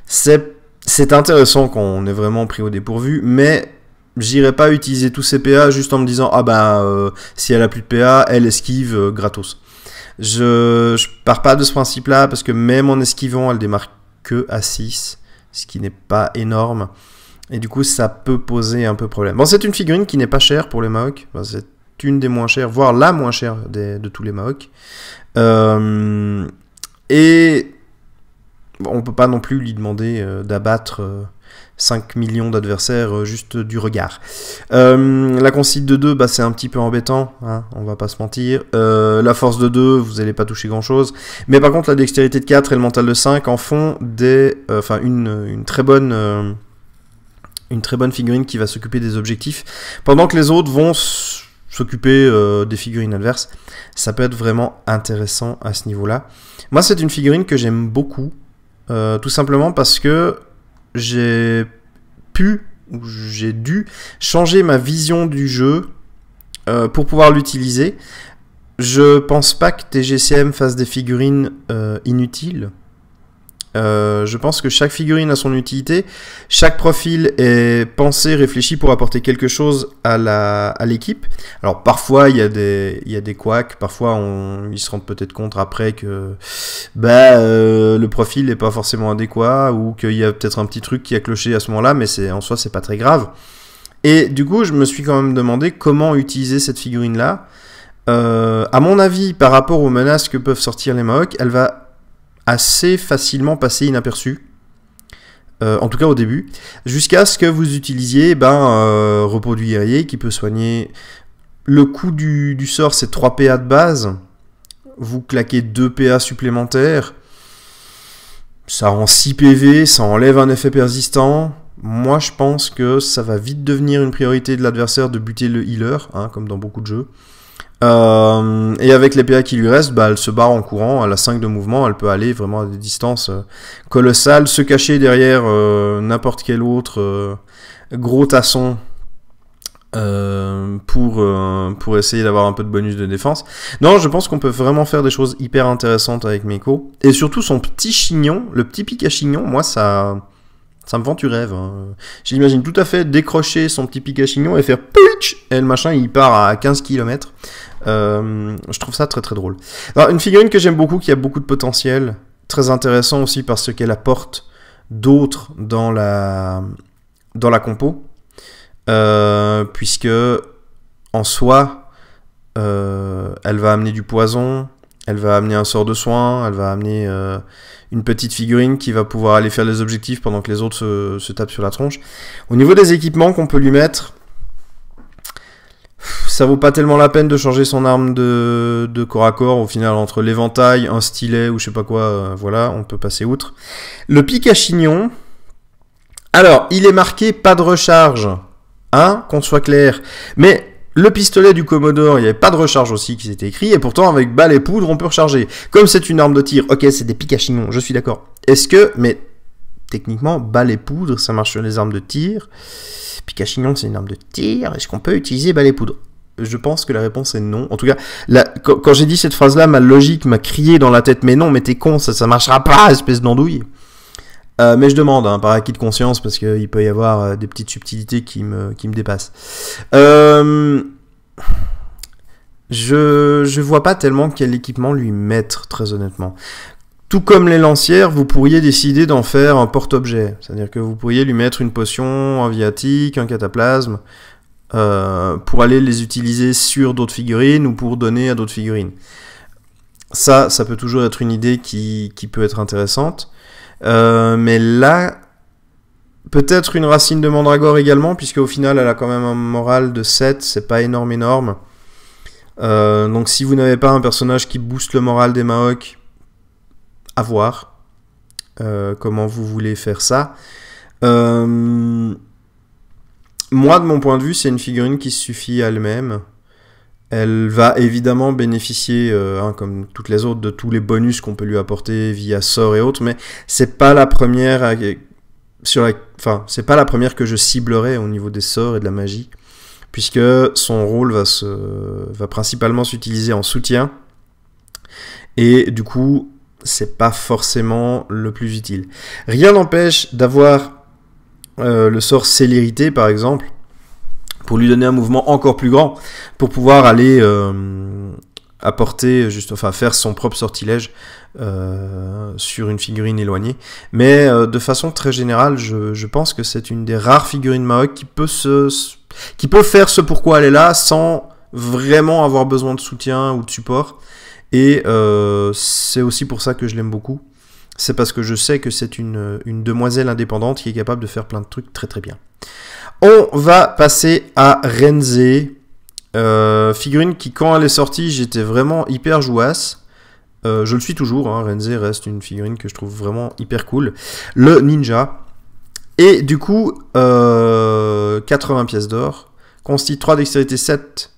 c'est intéressant quand on est vraiment pris au dépourvu, mais j'irai pas utiliser tous ces PA juste en me disant si elle a plus de PA, elle esquive gratos. Je pars pas de ce principe-là, parce que même en esquivant, elle démarre que à 6, ce qui n'est pas énorme. Et du coup, ça peut poser un peu problème. Bon, c'est une figurine qui n'est pas chère pour les Maoks. Enfin, c'est une des moins chères, voire la moins chère de tous les Maoks. Et on peut pas non plus lui demander d'abattre 5 millions d'adversaires juste du regard. La concile de 2, c'est un petit peu embêtant, hein, on va pas se mentir. La force de 2, vous n'allez pas toucher grand chose. Mais par contre, la dextérité de 4 et le mental de 5 en font une très bonne figurine qui va s'occuper des objectifs, pendant que les autres vont s'occuper des figurines adverses. Ça peut être vraiment intéressant à ce niveau-là. Moi, c'est une figurine que j'aime beaucoup, tout simplement parce que j'ai dû changer ma vision du jeu pour pouvoir l'utiliser. Je pense pas que TGCM fasse des figurines inutiles. Je pense que chaque figurine a son utilité. Chaque profil est pensé, réfléchi pour apporter quelque chose à l'équipe. Alors parfois il y a des couacs, parfois ils se rendent peut-être compte après que le profil n'est pas forcément adéquat, ou qu'il y a peut-être un petit truc qui a cloché à ce moment-là, mais en soi c'est pas très grave. Et du coup je me suis quand même demandé comment utiliser cette figurine-là. À mon avis, par rapport aux menaces que peuvent sortir les Maoks, elle va assez facilement passer inaperçu, en tout cas au début, jusqu'à ce que vous utilisiez repos du guerrier qui peut soigner. Le coût du sort, c'est 3 PA de base, vous claquez 2 PA supplémentaires, ça rend 6 PV, ça enlève un effet persistant. Moi je pense que ça va vite devenir une priorité de l'adversaire de buter le healer, hein, comme dans beaucoup de jeux. Et avec les PA qui lui restent, elle se barre en courant, elle a 5 de mouvement, elle peut aller vraiment à des distances colossales, se cacher derrière n'importe quel autre gros tasson pour essayer d'avoir un peu de bonus de défense. Non, je pense qu'on peut vraiment faire des choses hyper intéressantes avec Meiko. Et surtout son petit chignon, le petit pic à chignon, moi ça me vend du rêve. Hein. J'imagine tout à fait décrocher son petit pic à chignon et faire pouitch, et le machin il part à 15 km. Je trouve ça très très drôle. Alors, une figurine que j'aime beaucoup, qui a beaucoup de potentiel, très intéressant aussi parce qu'elle apporte d'autres dans la compo, puisque en soi elle va amener du poison, elle va amener un sort de soin, elle va amener une petite figurine qui va pouvoir aller faire les objectifs pendant que les autres se tapent sur la tronche. Au niveau des équipements qu'on peut lui mettre, ça vaut pas tellement la peine de changer son arme de corps à corps. Au final, entre l'éventail, un stylet ou je sais pas quoi, voilà, on peut passer outre. Le pic à chignon, alors il est marqué pas de recharge Hein, qu'on soit clair. Mais le pistolet du Commodore, il n'y avait pas de recharge aussi qui s'était écrit, et pourtant avec balle et poudre, on peut recharger. Comme c'est une arme de tir, ok, c'est des pics à chignon, je suis d'accord. Est-ce que, mais techniquement, balle et poudre, ça marche sur les armes de tir. Pic à chignon, c'est une arme de tir. Est-ce qu'on peut utiliser balle et poudre? Je pense que la réponse est non. En tout cas, quand j'ai dit cette phrase-là, ma logique m'a crié dans la tête, mais non, mais t'es con, ça marchera pas, espèce d'andouille. Mais je demande, hein, par acquis de conscience, parce qu'il peut y avoir des petites subtilités qui me dépassent. Je vois pas tellement quel équipement lui mettre, très honnêtement. Tout comme les lancières, vous pourriez décider d'en faire un porte-objet. C'est-à-dire que vous pourriez lui mettre une potion, un viatique, un cataplasme, pour aller les utiliser sur d'autres figurines ou pour donner à d'autres figurines. Ça peut toujours être une idée qui peut être intéressante. Mais là, peut-être une racine de mandragore également, puisque au final elle a quand même un moral de 7, c'est pas énorme. Donc si vous n'avez pas un personnage qui booste le moral des Maok, à voir comment vous voulez faire ça. Moi, de mon point de vue, c'est une figurine qui suffit à elle-même. Elle va évidemment bénéficier, comme toutes les autres, de tous les bonus qu'on peut lui apporter via sort et autres, mais c'est pas la première c'est pas la première que je ciblerai au niveau des sorts et de la magie, puisque son rôle va principalement s'utiliser en soutien, et du coup, c'est pas forcément le plus utile. Rien n'empêche d'avoir le sort célérité, par exemple, pour lui donner un mouvement encore plus grand, pour pouvoir aller apporter, faire son propre sortilège sur une figurine éloignée. Mais de façon très générale, je pense que c'est une des rares figurines Maok qui peut faire ce pourquoi elle est là, sans vraiment avoir besoin de soutien ou de support. Et c'est aussi pour ça que je l'aime beaucoup. C'est parce que je sais que c'est une demoiselle indépendante qui est capable de faire plein de trucs très très bien. On va passer à Renze, figurine qui, quand elle est sortie, j'étais vraiment hyper jouasse. Je le suis toujours, hein. Renze reste une figurine que je trouve vraiment hyper cool. Le ninja. Et du coup, 80 pièces d'or, constitue 3 dextérité 7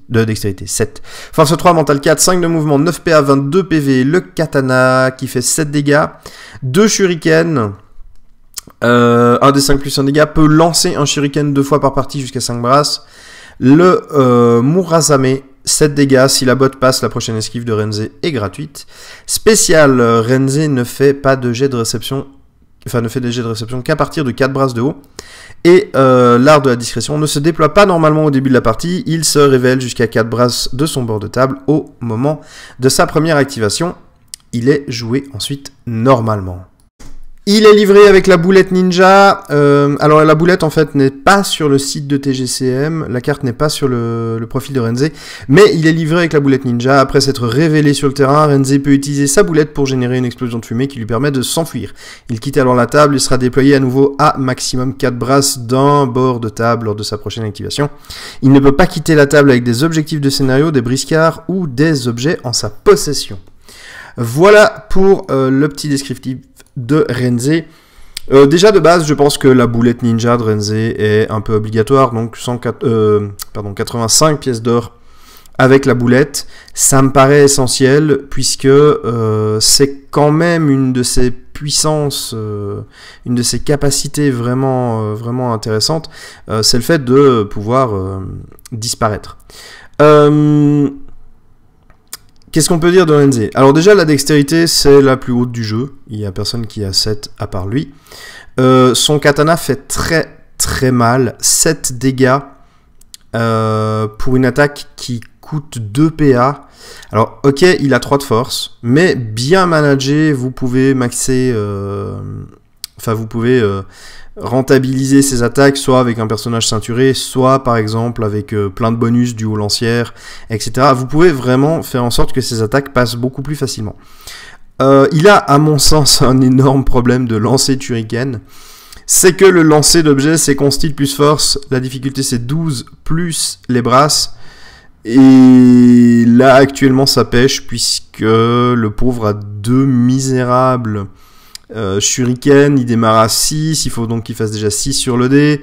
de dextérité, 7. Force 3, mental 4, 5 de mouvement, 9 PA, 22 PV. Le katana qui fait 7 dégâts. 2 shurikens. 1 des 5 plus 1 dégât, peut lancer un shuriken 2 fois par partie jusqu'à 5 brasses. Le Murasame, 7 dégâts, si la botte passe, la prochaine esquive de Renze est gratuite. Spécial, Renze ne fait pas de jet de réception, ne fait des jets de réception qu'à partir de 4 brasses de haut. Et l'art de la discrétion ne se déploie pas normalement au début de la partie, il se révèle jusqu'à 4 brasses de son bord de table au moment de sa première activation. Il est joué ensuite normalement. Il est livré avec la boulette ninja. Alors la boulette en fait n'est pas sur le site de TGCM, la carte n'est pas sur le profil de Renze, mais il est livré avec la boulette ninja. Après s'être révélé sur le terrain, Renze peut utiliser sa boulette pour générer une explosion de fumée qui lui permet de s'enfuir. Il quitte alors la table et sera déployé à nouveau à maximum 4 brasses d'un bord de table lors de sa prochaine activation. Il ne peut pas quitter la table avec des objectifs de scénario, des briscards ou des objets en sa possession. Voilà pour le petit descriptif de Renze. Déjà de base, je pense que la boulette ninja de Renze est un peu obligatoire, donc 85 pièces d'or avec la boulette. Ça me paraît essentiel, puisque c'est quand même une de ses puissances, une de ses capacités vraiment, vraiment intéressantes, c'est le fait de pouvoir disparaître. Qu'est-ce qu'on peut dire de Renze? Alors déjà, la dextérité, c'est la plus haute du jeu. Il n'y a personne qui a 7 à part lui. Son katana fait très très mal. 7 dégâts pour une attaque qui coûte 2 PA. Alors ok, il a 3 de force, mais bien managé, vous pouvez maxer... vous pouvez... rentabiliser ses attaques, soit avec un personnage ceinturé, soit par exemple avec plein de bonus du haut lancière, etc. Vous pouvez vraiment faire en sorte que ses attaques passent beaucoup plus facilement. Il a, à mon sens, un énorme problème de lancer Shuriken. C'est que le lancer d'objets, c'est constite plus force, la difficulté c'est 12 plus les brasses, et là actuellement ça pêche, puisque le pauvre a 2 misérables Shuriken, il démarre à 6, il faut donc qu'il fasse déjà 6 sur le dé.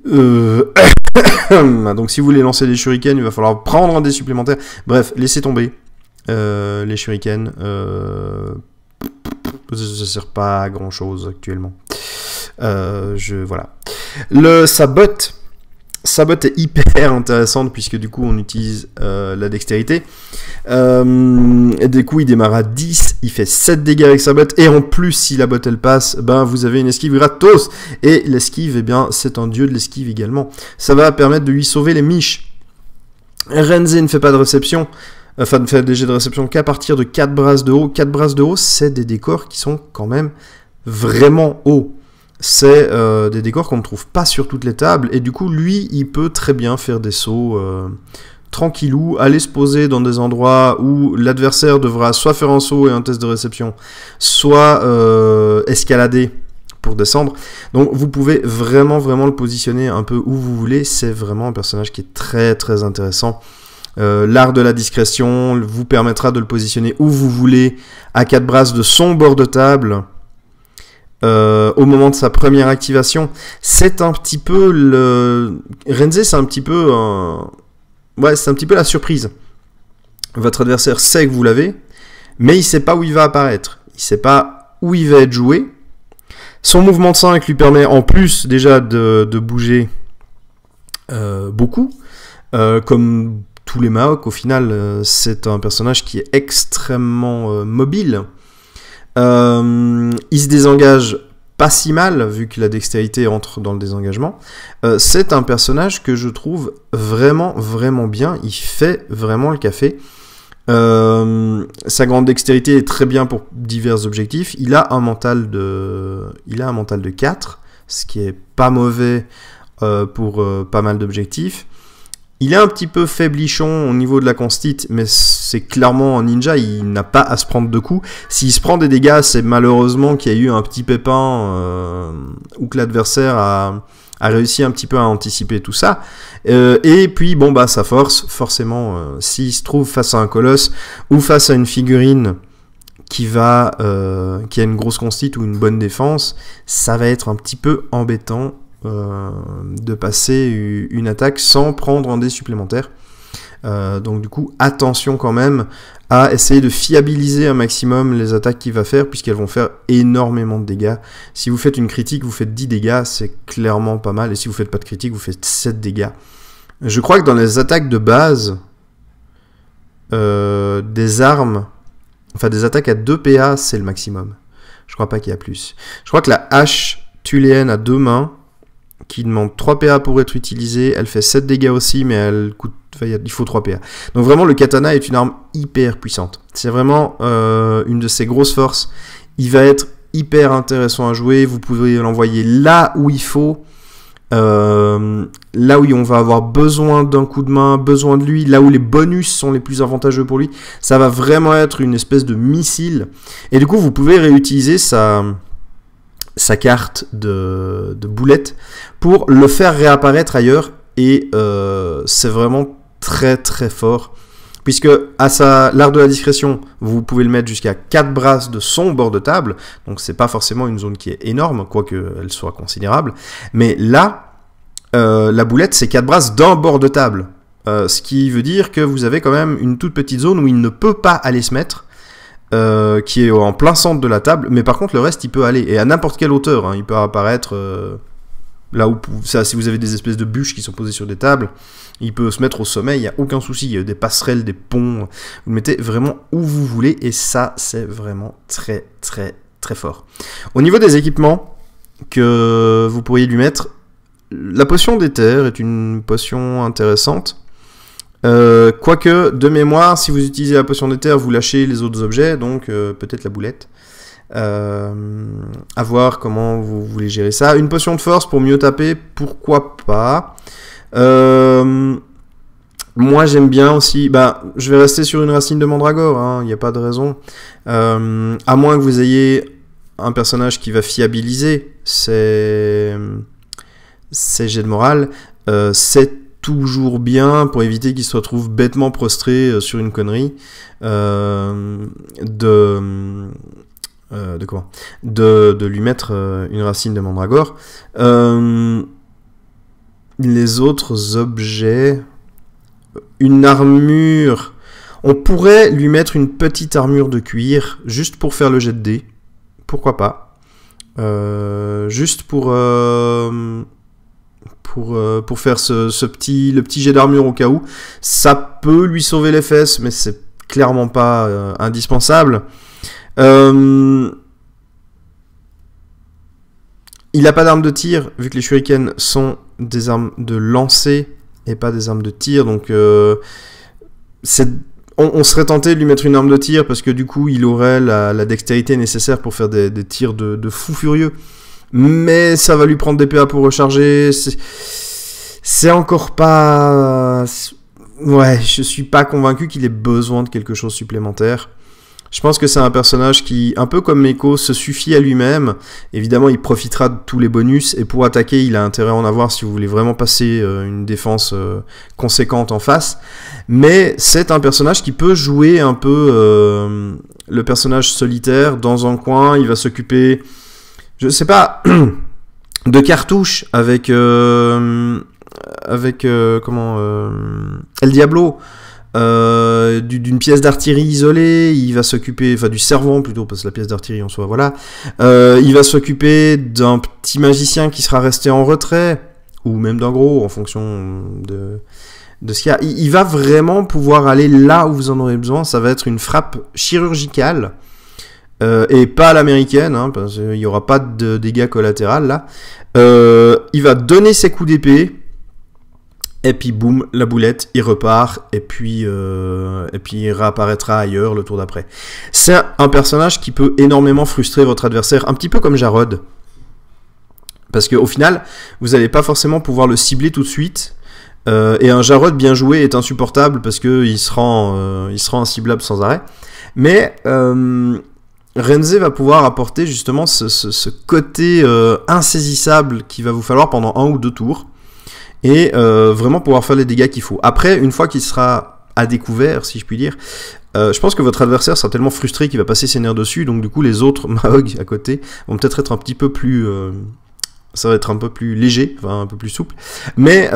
Euh, Donc si vous voulez lancer des shurikens, il va falloir prendre un dé supplémentaire. Bref, laissez tomber les shurikens. Ça sert pas à grand chose actuellement. Voilà. Le sabot. Sabot est hyper intéressante puisque du coup on utilise la dextérité. Et du coup il démarre à 10, il fait 7 dégâts avec sa botte, et en plus si la botte elle passe, ben vous avez une esquive gratos, et l'esquive, eh bien c'est un dieu de l'esquive également. Ça va permettre de lui sauver les miches. Renze ne fait pas de réception, enfin ne fait des jets de réception qu'à partir de 4 brasses de haut. 4 brasses de haut, c'est des décors qui sont quand même vraiment hauts. C'est des décors qu'on ne trouve pas sur toutes les tables, et du coup lui il peut très bien faire des sauts tranquillou, aller se poser dans des endroits où l'adversaire devra soit faire un saut et un test de réception, soit escalader pour descendre. Donc vous pouvez vraiment le positionner un peu où vous voulez. C'est vraiment un personnage qui est très intéressant. L'art de la discrétion vous permettra de le positionner où vous voulez, à 4 brasses de son bord de table. Au moment de sa première activation, c'est un petit peu Renze, c'est un petit peu ouais, c'est un petit peu la surprise. Votre adversaire sait que vous l'avez, mais il sait pas où il va apparaître. Il sait pas où il va être joué. Son mouvement de 5 lui permet en plus déjà de bouger beaucoup. Comme tous les Maok, au final, c'est un personnage qui est extrêmement mobile. Il se désengage pas si mal, vu que la dextérité entre dans le désengagement. C'est un personnage que je trouve vraiment bien. Il fait vraiment le café. Sa grande dextérité est très bien pour divers objectifs. Il a un mental de 4, ce qui est pas mauvais pour pas mal d'objectifs. Il est un petit peu faiblichon au niveau de la constite, mais c'est clairement un ninja, il n'a pas à se prendre de coups. S'il se prend des dégâts, c'est malheureusement qu'il y a eu un petit pépin ou que l'adversaire a réussi un petit peu à anticiper tout ça. Et puis, bon, bah, sa force, forcément, s'il se trouve face à un colosse ou face à une figurine qui a une grosse constite ou une bonne défense, ça va être un petit peu embêtant de passer une attaque sans prendre un dé supplémentaire. Donc du coup, attention quand même à essayer de fiabiliser un maximum les attaques qu'il va faire, puisqu'elles vont faire énormément de dégâts. Si vous faites une critique, vous faites 10 dégâts, c'est clairement pas mal, et si vous faites pas de critique, vous faites 7 dégâts. Je crois que dans les attaques de base, des armes, enfin des attaques à 2 PA, c'est le maximum. Je crois pas qu'il y a plus. Je crois que la hache thuléenne à 2 mains, qui demande 3 PA pour être utilisée, elle fait 7 dégâts aussi, mais elle coûte, il faut 3 PA. Donc vraiment, le katana est une arme hyper puissante. C'est vraiment une de ses grosses forces. Il va être hyper intéressant à jouer, vous pouvez l'envoyer là où il faut, là où on va avoir besoin d'un coup de main, besoin de lui, là où les bonus sont les plus avantageux pour lui. Ça va vraiment être une espèce de missile. Et du coup, vous pouvez réutiliser sa carte de boulette pour le faire réapparaître ailleurs, et c'est vraiment très fort, puisque l'art de la discrétion, vous pouvez le mettre jusqu'à 4 brasses de son bord de table, donc c'est pas forcément une zone qui est énorme, quoique elle soit considérable, mais là, la boulette, c'est 4 brasses d'un bord de table, ce qui veut dire que vous avez quand même une toute petite zone où il ne peut pas aller se mettre, qui est en plein centre de la table, mais par contre le reste il peut aller, et à n'importe quelle hauteur, hein, il peut apparaître là où ça, si vous avez des espèces de bûches qui sont posées sur des tables, il peut se mettre au sommet, il n'y a aucun souci, il y a des passerelles, des ponts, vous le mettez vraiment où vous voulez, et ça c'est vraiment très fort. Au niveau des équipements que vous pourriez lui mettre, la potion d'éther est une potion intéressante. Quoique, de mémoire, si vous utilisez la potion d'éther, vous lâchez les autres objets, donc peut-être la boulette. À voir comment vous voulez gérer ça. Une potion de force pour mieux taper, pourquoi pas. Moi j'aime bien aussi, je vais rester sur une racine de mandragore, il n'y a pas de raison. À moins que vous ayez un personnage qui va fiabiliser ses jets de morale, c'est toujours bien pour éviter qu'il se retrouve bêtement prostré sur une connerie de lui mettre une racine de mandragore. les autres objets... Une armure... On pourrait lui mettre une petite armure de cuir, juste pour faire le jet de dés. Pourquoi pas. Juste pour faire le petit jet d'armure au cas où. Ça peut lui sauver les fesses, mais c'est clairement pas indispensable. Il n'a pas d'arme de tir, vu que les shurikens sont des armes de lancer et pas des armes de tir. Donc on serait tenté de lui mettre une arme de tir parce que du coup il aurait la dextérité nécessaire pour faire des tirs de fou furieux. Mais ça va lui prendre des PA pour recharger. C'est encore pas... Ouais, je suis pas convaincu qu'il ait besoin de quelque chose supplémentaire. Je pense que c'est un personnage qui, un peu comme Meiko, se suffit à lui-même. Évidemment, il profitera de tous les bonus, et pour attaquer, il a intérêt à en avoir si vous voulez vraiment passer une défense conséquente en face. Mais c'est un personnage qui peut jouer un peu le personnage solitaire dans un coin. Il va s'occuper, je sais pas, de cartouches avec El Diablo. D'une pièce d'artillerie isolée, il va s'occuper, enfin du servant plutôt, parce que la pièce d'artillerie en soi, voilà. Il va s'occuper d'un petit magicien qui sera resté en retrait, ou même d'un gros, en fonction de ce qu'il y a. Il va vraiment pouvoir aller là où vous en aurez besoin. Ça va être une frappe chirurgicale, et pas à l'américaine, hein, parce qu'il n'y aura pas de dégâts collatéraux là. Il va donner ses coups d'épée. Et puis boum, la boulette, il repart, et puis il réapparaîtra ailleurs le tour d'après. C'est un personnage qui peut énormément frustrer votre adversaire, un petit peu comme Jarod. Parce qu'au final, vous n'allez pas forcément pouvoir le cibler tout de suite, et un Jarod bien joué est insupportable parce qu'il se rend inciblable sans arrêt. Mais Renze va pouvoir apporter justement ce côté insaisissable qu'il va vous falloir pendant 1 ou 2 tours. Et vraiment pouvoir faire les dégâts qu'il faut. Après, une fois qu'il sera à découvert, si je puis dire, je pense que votre adversaire sera tellement frustré qu'il va passer ses nerfs dessus, donc du coup les autres Mahog à côté vont peut-être être un petit peu plus... ça va être un peu plus léger, enfin un peu plus souple. Mais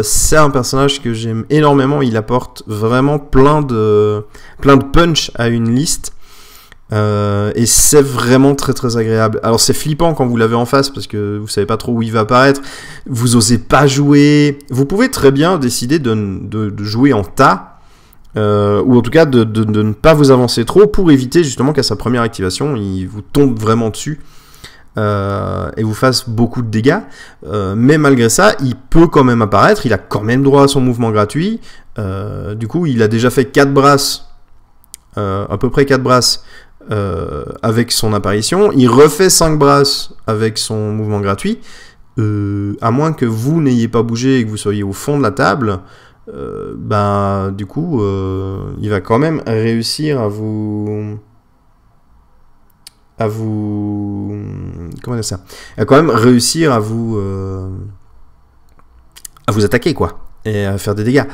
c'est un personnage que j'aime énormément, il apporte vraiment plein de punch à une liste. Et c'est vraiment très très agréable. Alors c'est flippant quand vous l'avez en face parce que vous savez pas trop où il va apparaître, vous osez pas jouer. Vous pouvez très bien décider de jouer en tas, ou en tout cas de ne pas vous avancer trop pour éviter justement qu'à sa première activation il vous tombe vraiment dessus et vous fasse beaucoup de dégâts. Mais malgré ça, il peut quand même apparaître, il a quand même droit à son mouvement gratuit. Du coup il a déjà fait 4 brasses, à peu près 4 brasses avec son apparition, il refait 5 brasses avec son mouvement gratuit, à moins que vous n'ayez pas bougé et que vous soyez au fond de la table, du coup il va quand même réussir à vous comment dire ça, il va quand même réussir à vous attaquer quoi, et à faire des dégâts.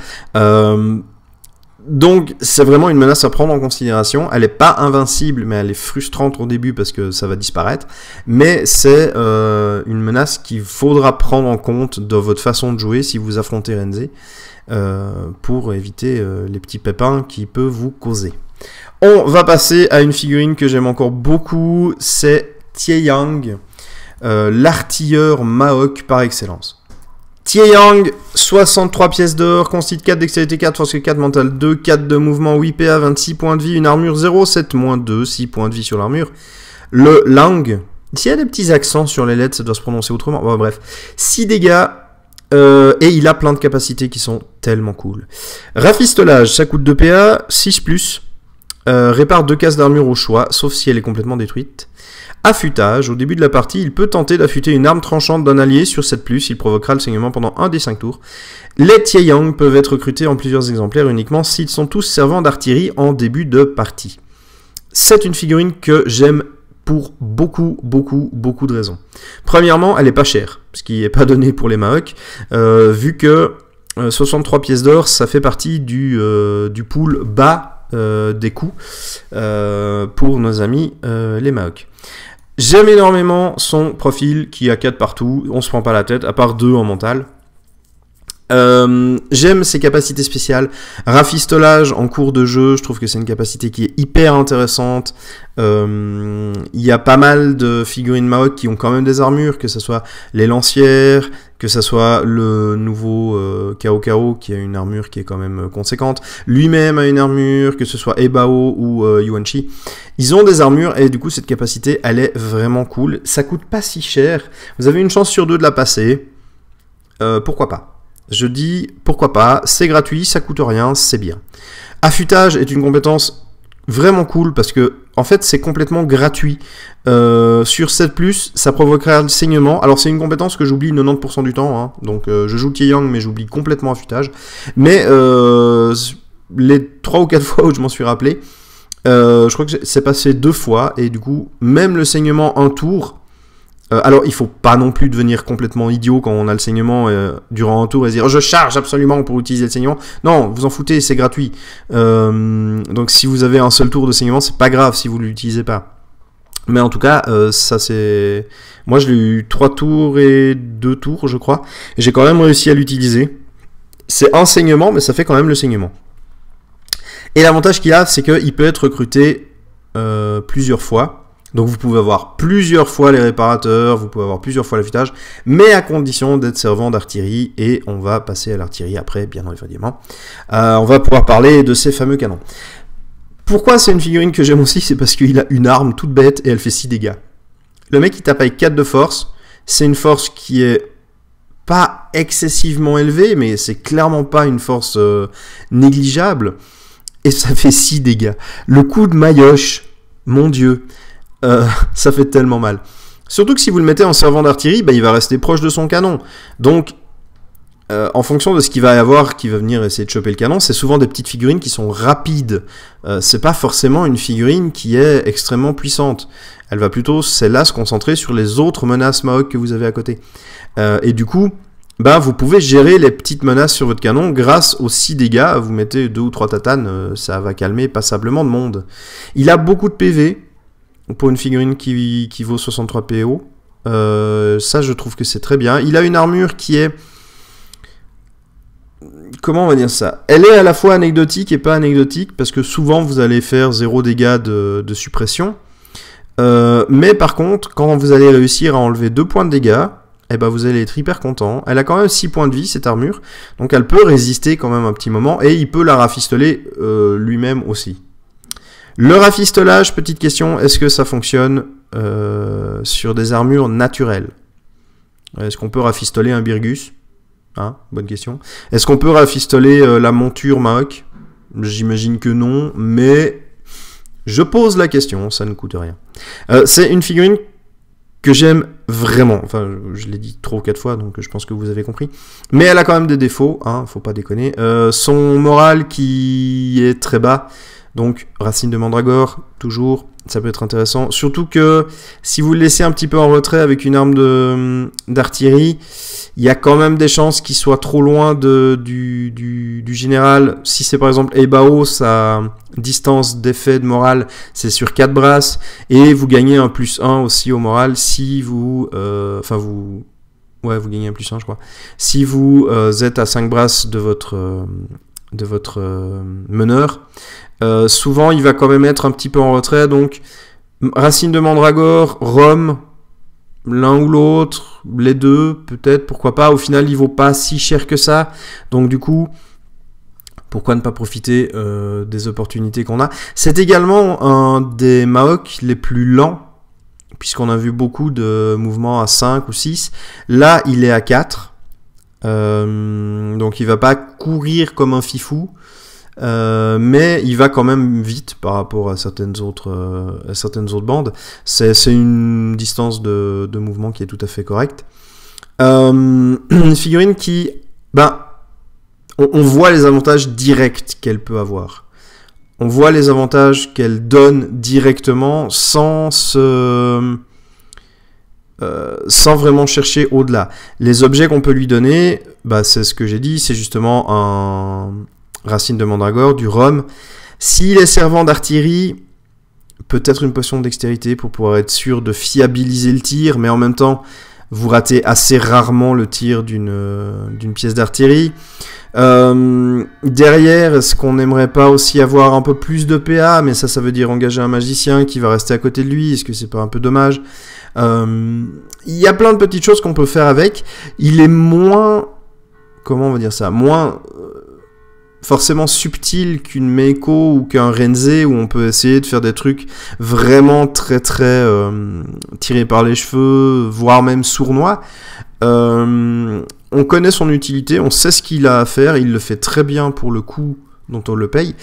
Donc c'est vraiment une menace à prendre en considération. Elle n'est pas invincible, mais elle est frustrante au début parce que ça va disparaître. Mais c'est une menace qu'il faudra prendre en compte dans votre façon de jouer si vous affrontez Renze, pour éviter les petits pépins qu'il peut vous causer. On va passer à une figurine que j'aime encore beaucoup, c'est Tieyang, l'artilleur Mahok par excellence. Tieyang, 63 pièces d'or, constitue 4, dextérité 4, force 4, mental 2, 4 de mouvement, 8 PA, 26 points de vie, une armure 0, 7 moins 2, 6 points de vie sur l'armure. Le Lang, s'il y a des petits accents sur les lettres, ça doit se prononcer autrement. Bon, bref, 6 dégâts, et il a plein de capacités qui sont tellement cool. Rafistolage, ça coûte 2 PA, 6+, répare 2 cases d'armure au choix, sauf si elle est complètement détruite. Affûtage, au début de la partie, il peut tenter d'affûter une arme tranchante d'un allié sur 7+, il provoquera le saignement pendant 1 des 5 tours. Les Tieyang peuvent être recrutés en plusieurs exemplaires uniquement s'ils sont tous servants d'artillerie en début de partie. C'est une figurine que j'aime pour beaucoup de raisons. Premièrement, elle est pas chère, ce qui n'est pas donné pour les Mahok, vu que 63 pièces d'or, ça fait partie du pool bas des coûts pour nos amis les Mahok. J'aime énormément son profil qui a 4 partout, on se prend pas la tête, à part 2 en mental. J'aime ses capacités spéciales. Rafistolage en cours de jeu, je trouve que c'est une capacité qui est hyper intéressante. Il y a pas mal de figurines Maok qui ont quand même des armures, que ce soit les lancières, que ce soit le nouveau Kao Kao qui a une armure qui est quand même conséquente. Lui-même a une armure, que ce soit Ebao ou Yuanchi. Ils ont des armures et du coup cette capacité elle est vraiment cool. Ça coûte pas si cher. Vous avez une chance sur 2 de la passer. Pourquoi pas? Je dis pourquoi pas, c'est gratuit, ça coûte rien, c'est bien. Affûtage est une compétence vraiment cool parce que en fait c'est complètement gratuit. Sur 7+, ça provoquera le saignement. Alors c'est une compétence que j'oublie 90% du temps, hein. Donc je joue Taeyang mais j'oublie complètement affûtage. Mais les 3 ou 4 fois où je m'en suis rappelé, je crois que c'est passé 2 fois et du coup même le saignement un tour. Alors, il faut pas non plus devenir complètement idiot quand on a le saignement durant un tour et se dire je charge absolument pour utiliser le saignement. Non, vous en foutez, c'est gratuit. Donc, si vous avez un seul tour de saignement, c'est pas grave si vous l'utilisez pas. Mais en tout cas, ça c'est... Moi, je l'ai eu 3 tours et 2 tours, je crois. Et j'ai quand même réussi à l'utiliser. C'est un saignement, mais ça fait quand même le saignement. Et l'avantage qu'il a, c'est qu'il peut être recruté plusieurs fois. Donc vous pouvez avoir plusieurs fois les réparateurs, vous pouvez avoir plusieurs fois l'affûtage, mais à condition d'être servant d'artillerie, et on va passer à l'artillerie après, bien évidemment. On va pouvoir parler de ces fameux canons. Pourquoi c'est une figurine que j'aime aussi? C'est parce qu'il a une arme toute bête et elle fait 6 dégâts. Le mec il tape avec 4 de force, c'est une force qui est pas excessivement élevée, mais c'est clairement pas une force négligeable, et ça fait 6 dégâts. Le coup de Mayoche, mon dieu, ça fait tellement mal. Surtout que si vous le mettez en servant d'artillerie, bah, il va rester proche de son canon. Donc, en fonction de ce qu'il va y avoir, qui va venir essayer de choper le canon, c'est souvent des petites figurines qui sont rapides. C'est pas forcément une figurine qui est extrêmement puissante. Elle va plutôt, celle-là, se concentrer sur les autres menaces Maok que vous avez à côté. Et du coup, bah, vous pouvez gérer les petites menaces sur votre canon grâce aux 6 dégâts. Vous mettez 2 ou 3 tatanes, ça va calmer passablement de monde. Il a beaucoup de PV. Pour une figurine qui vaut 63 PO, ça je trouve que c'est très bien. Il a une armure qui est... Comment on va dire ça? Elle est à la fois anecdotique et pas anecdotique, parce que souvent vous allez faire 0 dégâts de suppression. Mais par contre, quand vous allez réussir à enlever 2 points de dégâts, eh ben vous allez être hyper content. Elle a quand même 6 points de vie, cette armure, donc elle peut résister quand même un petit moment, et il peut la rafistoler lui-même aussi. Le rafistolage, petite question, est-ce que ça fonctionne sur des armures naturelles? Est-ce qu'on peut rafistoler un Birgus? Hein, bonne question. Est-ce qu'on peut rafistoler la monture Maok? J'imagine que non, mais je pose la question, ça ne coûte rien. C'est une figurine que j'aime vraiment, enfin je l'ai dit 3 ou 4 fois, donc je pense que vous avez compris. Mais elle a quand même des défauts, hein, faut pas déconner. Son moral qui est très bas. Donc, Racine de Mandragore, toujours, ça peut être intéressant. Surtout que si vous le laissez un petit peu en retrait avec une arme d'artillerie, il y a quand même des chances qu'il soit trop loin du général. Si c'est par exemple Ebao, sa distance d'effet de morale, c'est sur 4 brasses. Et vous gagnez un +1 aussi au moral si vous... Ouais, vous gagnez un +1, je crois. Si vous êtes à 5 brasses de votre meneur. Souvent il va quand même être un petit peu en retrait, donc Racine de Mandragore, Rome, l'un ou l'autre, les deux peut-être, pourquoi pas. Au final il vaut pas si cher que ça, donc du coup pourquoi ne pas profiter des opportunités qu'on a. C'est également un des Maok les plus lents, puisqu'on a vu beaucoup de mouvements à 5 ou 6, là il est à 4. Donc il va pas courir comme un fifou, mais il va quand même vite par rapport à certaines autres bandes. C'est une distance de mouvement qui est tout à fait correcte. Une figurine qui, on voit les avantages directs qu'elle peut avoir. On voit les avantages qu'elle donne directement sans vraiment chercher au-delà. Les objets qu'on peut lui donner, c'est ce que j'ai dit, c'est justement un Racine de Mandragore, du rhum. S'il est servant d'artillerie, peut-être une potion de dextérité pour pouvoir être sûr de fiabiliser le tir, mais en même temps, vous ratez assez rarement le tir d'une pièce d'artillerie. Derrière, est-ce qu'on n'aimerait pas aussi avoir un peu plus de PA, mais ça veut dire engager un magicien qui va rester à côté de lui, est-ce que c'est pas un peu dommage? Il y a plein de petites choses qu'on peut faire avec. Il est moins, comment on va dire ça, moins forcément subtil qu'une Meiko ou qu'un Renze, où on peut essayer de faire des trucs vraiment très très tirés par les cheveux, voire même sournois. On connaît son utilité, on sait ce qu'il a à faire, il le fait très bien pour le coût dont on le paye.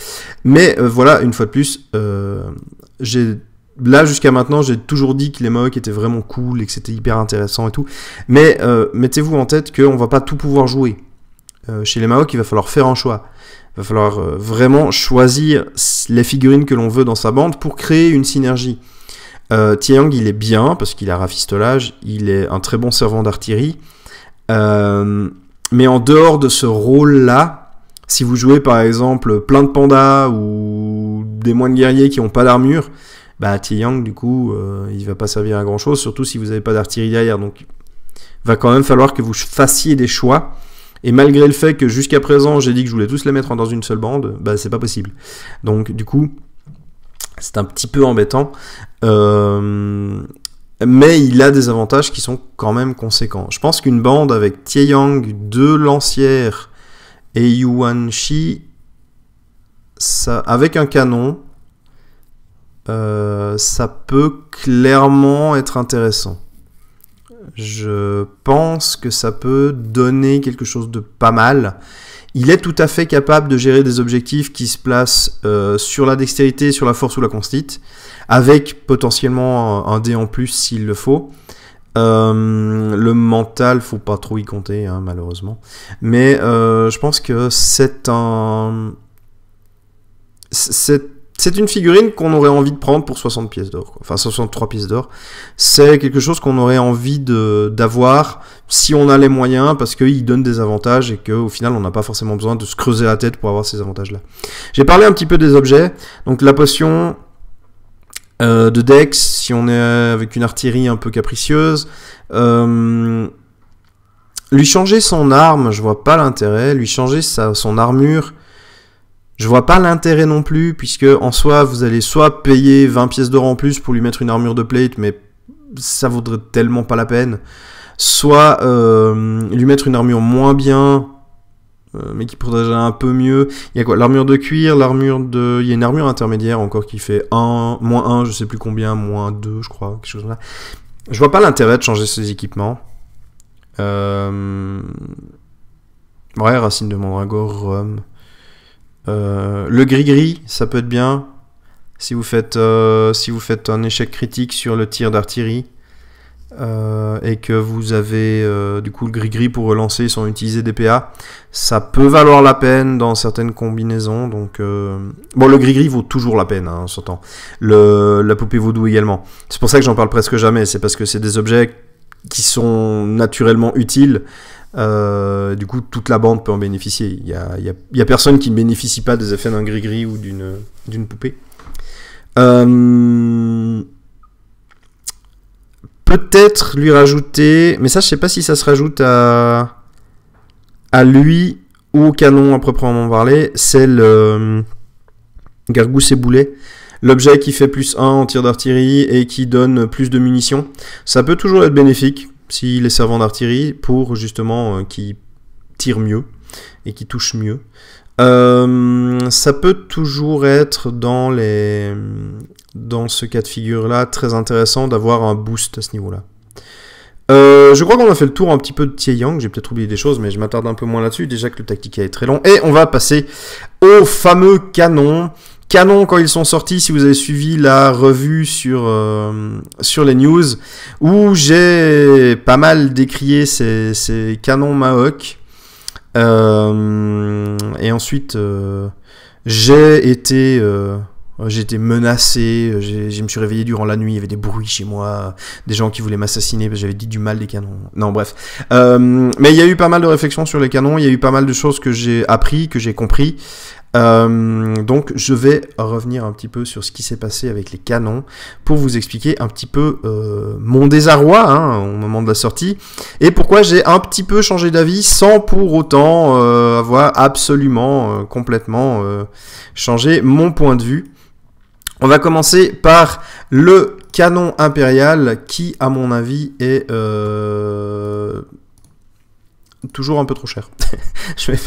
Mais voilà, une fois de plus, là jusqu'à maintenant, j'ai toujours dit que les Maok étaient vraiment cool et que c'était hyper intéressant et tout. Mais mettez-vous en tête qu'on va pas tout pouvoir jouer. Chez les Maok, il va falloir faire un choix. Il va falloir vraiment choisir les figurines que l'on veut dans sa bande pour créer une synergie. Tieyang, il est bien parce qu'il a rafistolage, il est un très bon servant d'artillerie. Mais en dehors de ce rôle-là, si vous jouez par exemple plein de pandas ou des moines guerriers qui n'ont pas d'armure, bah Tieyang du coup il va pas servir à grand chose, surtout si vous n'avez pas d'artillerie derrière. Donc il va quand même falloir que vous fassiez des choix. Et malgré le fait que jusqu'à présent j'ai dit que je voulais tous les mettre dans une seule bande, bah c'est pas possible. Donc du coup c'est un petit peu embêtant. Mais il a des avantages qui sont quand même conséquents. Je pense qu'une bande avec Tieyang, 2 lancières et Yuan Shi, ça, avec un canon, ça peut clairement être intéressant. Je pense que ça peut donner quelque chose de pas mal. Il est tout à fait capable de gérer des objectifs qui se placent sur la dextérité, sur la force ou la constite, avec potentiellement un dé en plus s'il le faut. Le mental, faut pas trop y compter, hein, malheureusement. Mais je pense que c'est une figurine qu'on aurait envie de prendre pour 60 pièces d'or. Enfin, 63 pièces d'or. C'est quelque chose qu'on aurait envie d'avoir si on a les moyens, parce qu'il donne des avantages et qu'au final, on n'a pas forcément besoin de se creuser la tête pour avoir ces avantages-là. J'ai parlé un petit peu des objets. Donc, la potion de Dex, si on est avec une artillerie un peu capricieuse. Lui changer son arme, je vois pas l'intérêt. Lui changer son armure, je vois pas l'intérêt non plus, puisque en soi, vous allez soit payer 20 pièces d'or en plus pour lui mettre une armure de plate, mais ça vaudrait tellement pas la peine, soit lui mettre une armure moins bien, mais qui protégerait un peu mieux. Il y a quoi? L'armure de cuir, il y a une armure intermédiaire encore qui fait -1, je sais plus combien, -2, je crois, quelque chose comme ça. Je vois pas l'intérêt de changer ses équipements. Ouais, Racine de Mandragore, Rhum. Le gris-gris, ça peut être bien si vous faites un échec critique sur le tir d'artillerie et que vous avez du coup le gris-gris pour relancer sans utiliser des PA. Ça peut valoir la peine dans certaines combinaisons. Donc bon, le gris-gris vaut toujours la peine, hein, on s'entend. La poupée vaudou également. C'est pour ça que j'en parle presque jamais. C'est parce que c'est des objets qui sont naturellement utiles. Du coup, toute la bande peut en bénéficier. Il y a personne qui ne bénéficie pas des effets d'un gris-gris ou d'une poupée. Peut-être lui rajouter, mais ça je sais pas si ça se rajoute à lui ou au canon à proprement parler, c'est le Gargousse et Boulet. L'objet qui fait +1 en tir d'artillerie et qui donne plus de munitions. Ça peut toujours être bénéfique s'il est servant d'artillerie pour justement qui tire mieux et qui touche mieux. Ça peut toujours être dans ce cas de figure-là très intéressant d'avoir un boost à ce niveau-là. Je crois qu'on a fait le tour un petit peu de Tieyang. J'ai peut-être oublié des choses, mais je m'attarde un peu moins là-dessus. Déjà que le Tactica est très long. Et on va passer au fameux canon. Canon, quand ils sont sortis, si vous avez suivi la revue sur les news, où j'ai pas mal décrié ces canons Maok. Et ensuite, j'ai été menacé, je me suis réveillé durant la nuit, il y avait des bruits chez moi, des gens qui voulaient m'assassiner parce que j'avais dit du mal des canons. Non, bref. Mais il y a eu pas mal de réflexions sur les canons, il y a eu pas mal de choses que j'ai appris, que j'ai compris. Donc je vais revenir un petit peu sur ce qui s'est passé avec les canons pour vous expliquer un petit peu mon désarroi au moment de la sortie et pourquoi j'ai un petit peu changé d'avis sans pour autant avoir absolument complètement changé mon point de vue. On va commencer par le canon impérial qui, à mon avis, est toujours un peu trop cher. je vais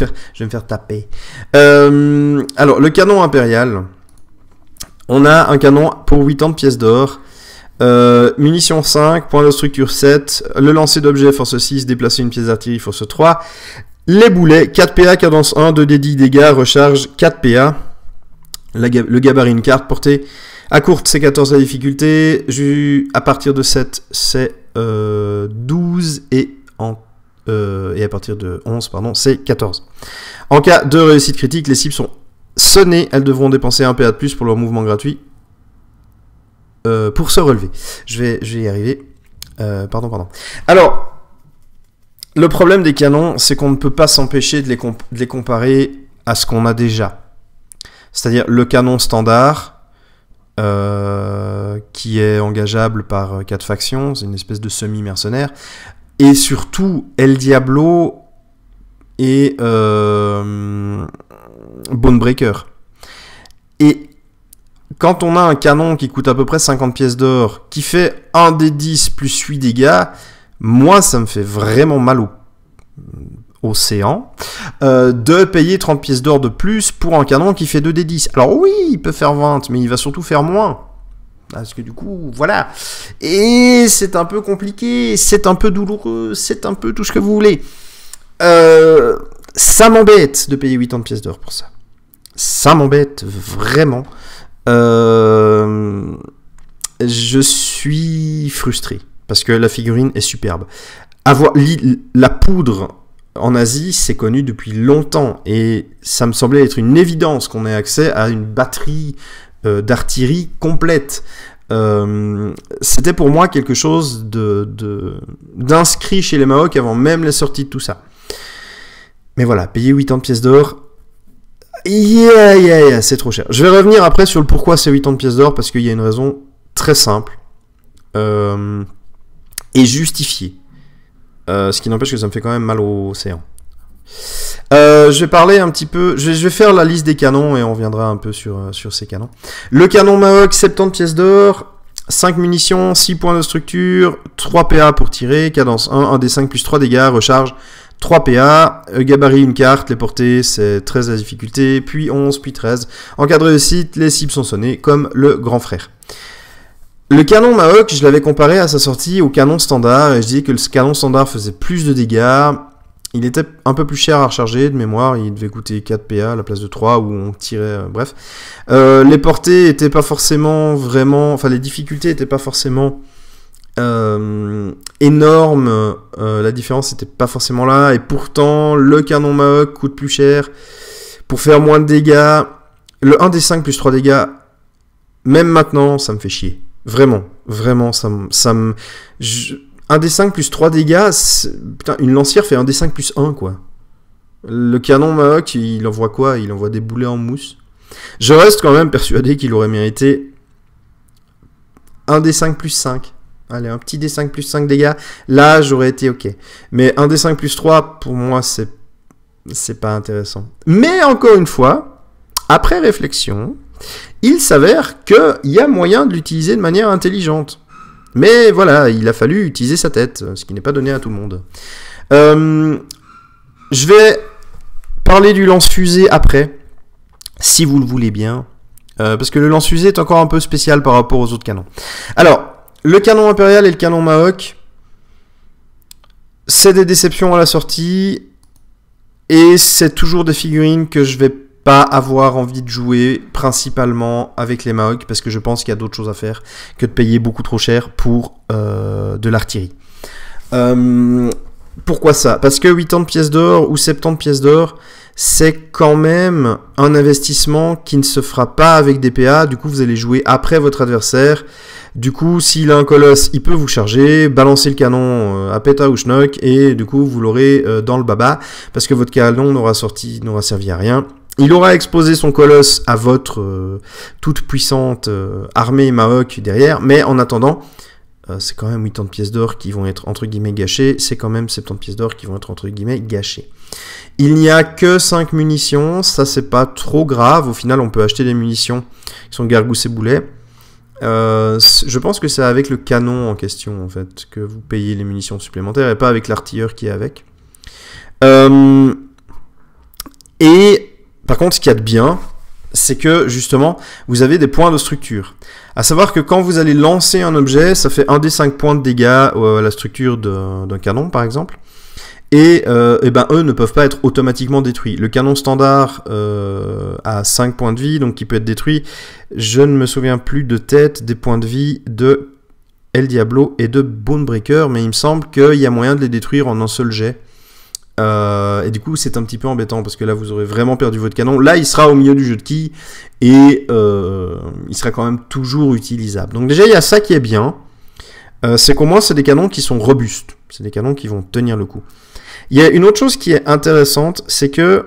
me faire taper. Alors, le canon impérial, on a un canon pour 80 pièces d'or, munitions 5, point de structure 7, le lancer d'objet force 6, déplacer une pièce d'artillerie force 3, les boulets, 4 PA, cadence 1, 2d10 dégâts, recharge 4 PA. Le gabarit, une carte portée à courte, c'est 14 la difficulté. À partir de 7, c'est 12. Et à partir de 11, pardon, c'est 14. En cas de réussite critique, les cibles sont sonnées. Elles devront dépenser 1 PA de plus pour leur mouvement gratuit. Pour se relever. Je vais y arriver. Pardon. Alors, le problème des canons, c'est qu'on ne peut pas s'empêcher de les comparer à ce qu'on a déjà. C'est-à-dire le canon standard, qui est engageable par 4 factions, c'est une espèce de semi-mercenaire, et surtout El Diablo et Bonebreaker. Et quand on a un canon qui coûte à peu près 50 pièces d'or, qui fait 1 des 10 plus 8 dégâts, moi ça me fait vraiment mal au océan, de payer 30 pièces d'or de plus pour un canon qui fait 2d10. Alors oui, il peut faire 20, mais il va surtout faire moins. Parce que du coup, voilà. Et c'est un peu compliqué, c'est un peu douloureux, c'est un peu tout ce que vous voulez. Ça m'embête de payer 80 pièces d'or pour ça. Ça m'embête vraiment. Je suis frustré, parce que la figurine est superbe. Avoir la poudre en Asie, c'est connu depuis longtemps et ça me semblait être une évidence qu'on ait accès à une batterie d'artillerie complète. C'était pour moi quelque chose d'inscrit chez les Maoks avant même la sortie de tout ça. Mais voilà, payer 80 pièces d'or, c'est trop cher. Je vais revenir après sur le pourquoi c'est 80 pièces d'or parce qu'il y a une raison très simple et justifiée. Ce qui n'empêche que ça me fait quand même mal au océan. Je vais parler un petit peu... Je vais faire la liste des canons et on reviendra un peu sur ces canons. Le canon Mahawk, 70 pièces d'or, 5 munitions, 6 points de structure, 3 PA pour tirer, cadence 1 des 5 plus 3 dégâts, recharge 3 PA, gabarit une carte, les portées c'est 13 la difficulté, puis 11, puis 13. En cas de réussite, les cibles sont sonnées comme le grand frère. Le canon Mahawk, je l'avais comparé à sa sortie au canon standard, et je disais que le canon standard faisait plus de dégâts, il était un peu plus cher à recharger, de mémoire, il devait coûter 4 PA à la place de 3, où on tirait, bref. Les portées étaient pas forcément vraiment, enfin les difficultés étaient pas forcément énormes, la différence n'était pas forcément là, et pourtant, le canon Mahawk coûte plus cher, pour faire moins de dégâts, le 1 des 5 plus 3 dégâts, même maintenant, ça me fait chier. Vraiment, ça me... 1 des 5 plus 3 dégâts, putain, une lancière fait 1 des 5 plus 1, quoi. Le canon Mahawk, il envoie quoi? Il envoie des boulets en mousse. Je reste quand même persuadé qu'il aurait mérité 1 des 5 plus 5. Allez, un petit des 5 plus 5 dégâts, là, j'aurais été ok. Mais 1 des 5 plus 3, pour moi, c'est pas intéressant. Mais encore une fois, après réflexion... il s'avère qu'il y a moyen de l'utiliser de manière intelligente. Mais voilà, il a fallu utiliser sa tête, ce qui n'est pas donné à tout le monde. Je vais parler du lance-fusée après, si vous le voulez bien. Parce que le lance-fusée est encore un peu spécial par rapport aux autres canons. Alors, le canon impérial et le canon Mahawk, c'est des déceptions à la sortie. Et c'est toujours des figurines que je vais pas avoir envie de jouer principalement avec les Mahawk parce que je pense qu'il y a d'autres choses à faire que de payer beaucoup trop cher pour de l'artillerie. Pourquoi ça? Parce que 80 pièces d'or ou 70 pièces d'or, c'est quand même un investissement qui ne se fera pas avec des PA. Du coup, vous allez jouer après votre adversaire. Du coup, s'il a un colosse, il peut vous charger, balancer le canon à péta ou schnock, et du coup, vous l'aurez dans le baba, parce que votre canon n'aura servi à rien. Il aura exposé son colosse à votre toute puissante armée Maok derrière, mais en attendant, c'est quand même 80 pièces d'or qui vont être entre guillemets gâchées, c'est quand même 70 pièces d'or qui vont être entre guillemets gâchées. Il n'y a que 5 munitions, ça c'est pas trop grave, au final on peut acheter des munitions qui sont gargousse et boulet. Je pense que c'est avec le canon en question en fait que vous payez les munitions supplémentaires et pas avec l'artilleur qui est avec. Et par contre, ce qu'il y a de bien, c'est que justement, vous avez des points de structure. À savoir que quand vous allez lancer un objet, ça fait 1 des 5 points de dégâts à la structure d'un canon, par exemple. Et ben, eux ne peuvent pas être automatiquement détruits. Le canon standard a 5 points de vie, donc il peut être détruit. Je ne me souviens plus de tête des points de vie de El Diablo et de Bonebreaker, mais il me semble qu'il y a moyen de les détruire en un seul jet. Et du coup c'est un petit peu embêtant parce que là vous aurez vraiment perdu votre canon. Là il sera au milieu du jeu de quilles et il sera quand même toujours utilisable. Donc déjà il y a ça qui est bien, c'est qu'au moins c'est des canons qui sont robustes, c'est des canons qui vont tenir le coup. Il y a une autre chose qui est intéressante, c'est que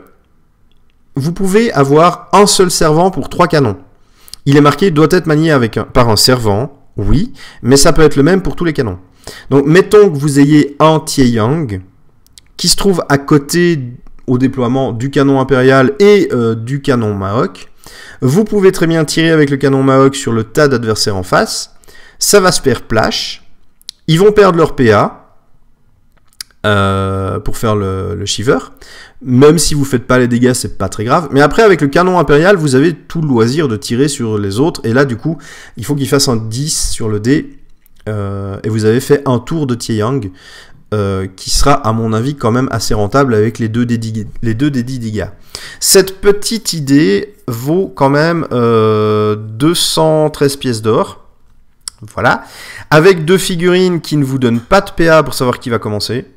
vous pouvez avoir un seul servant pour 3 canons. Il est marqué doit être manié par un servant, oui, mais ça peut être le même pour tous les canons. Donc mettons que vous ayez un Tieyang qui se trouve à côté au déploiement du canon impérial et du canon Maok. Vous pouvez très bien tirer avec le canon Maok sur le tas d'adversaires en face. Ça va se faire plash. Ils vont perdre leur PA pour faire le shiver. Même si vous ne faites pas les dégâts, c'est pas très grave. Mais après, avec le canon impérial, vous avez tout le loisir de tirer sur les autres. Et là, du coup, il faut qu'il fasse un 10 sur le dé. Et vous avez fait un tour de Tieyang. Qui sera à mon avis quand même assez rentable avec les deux des 10 dégâts. Cette petite idée vaut quand même 213 pièces d'or. Voilà. Avec 2 figurines qui ne vous donnent pas de PA pour savoir qui va commencer.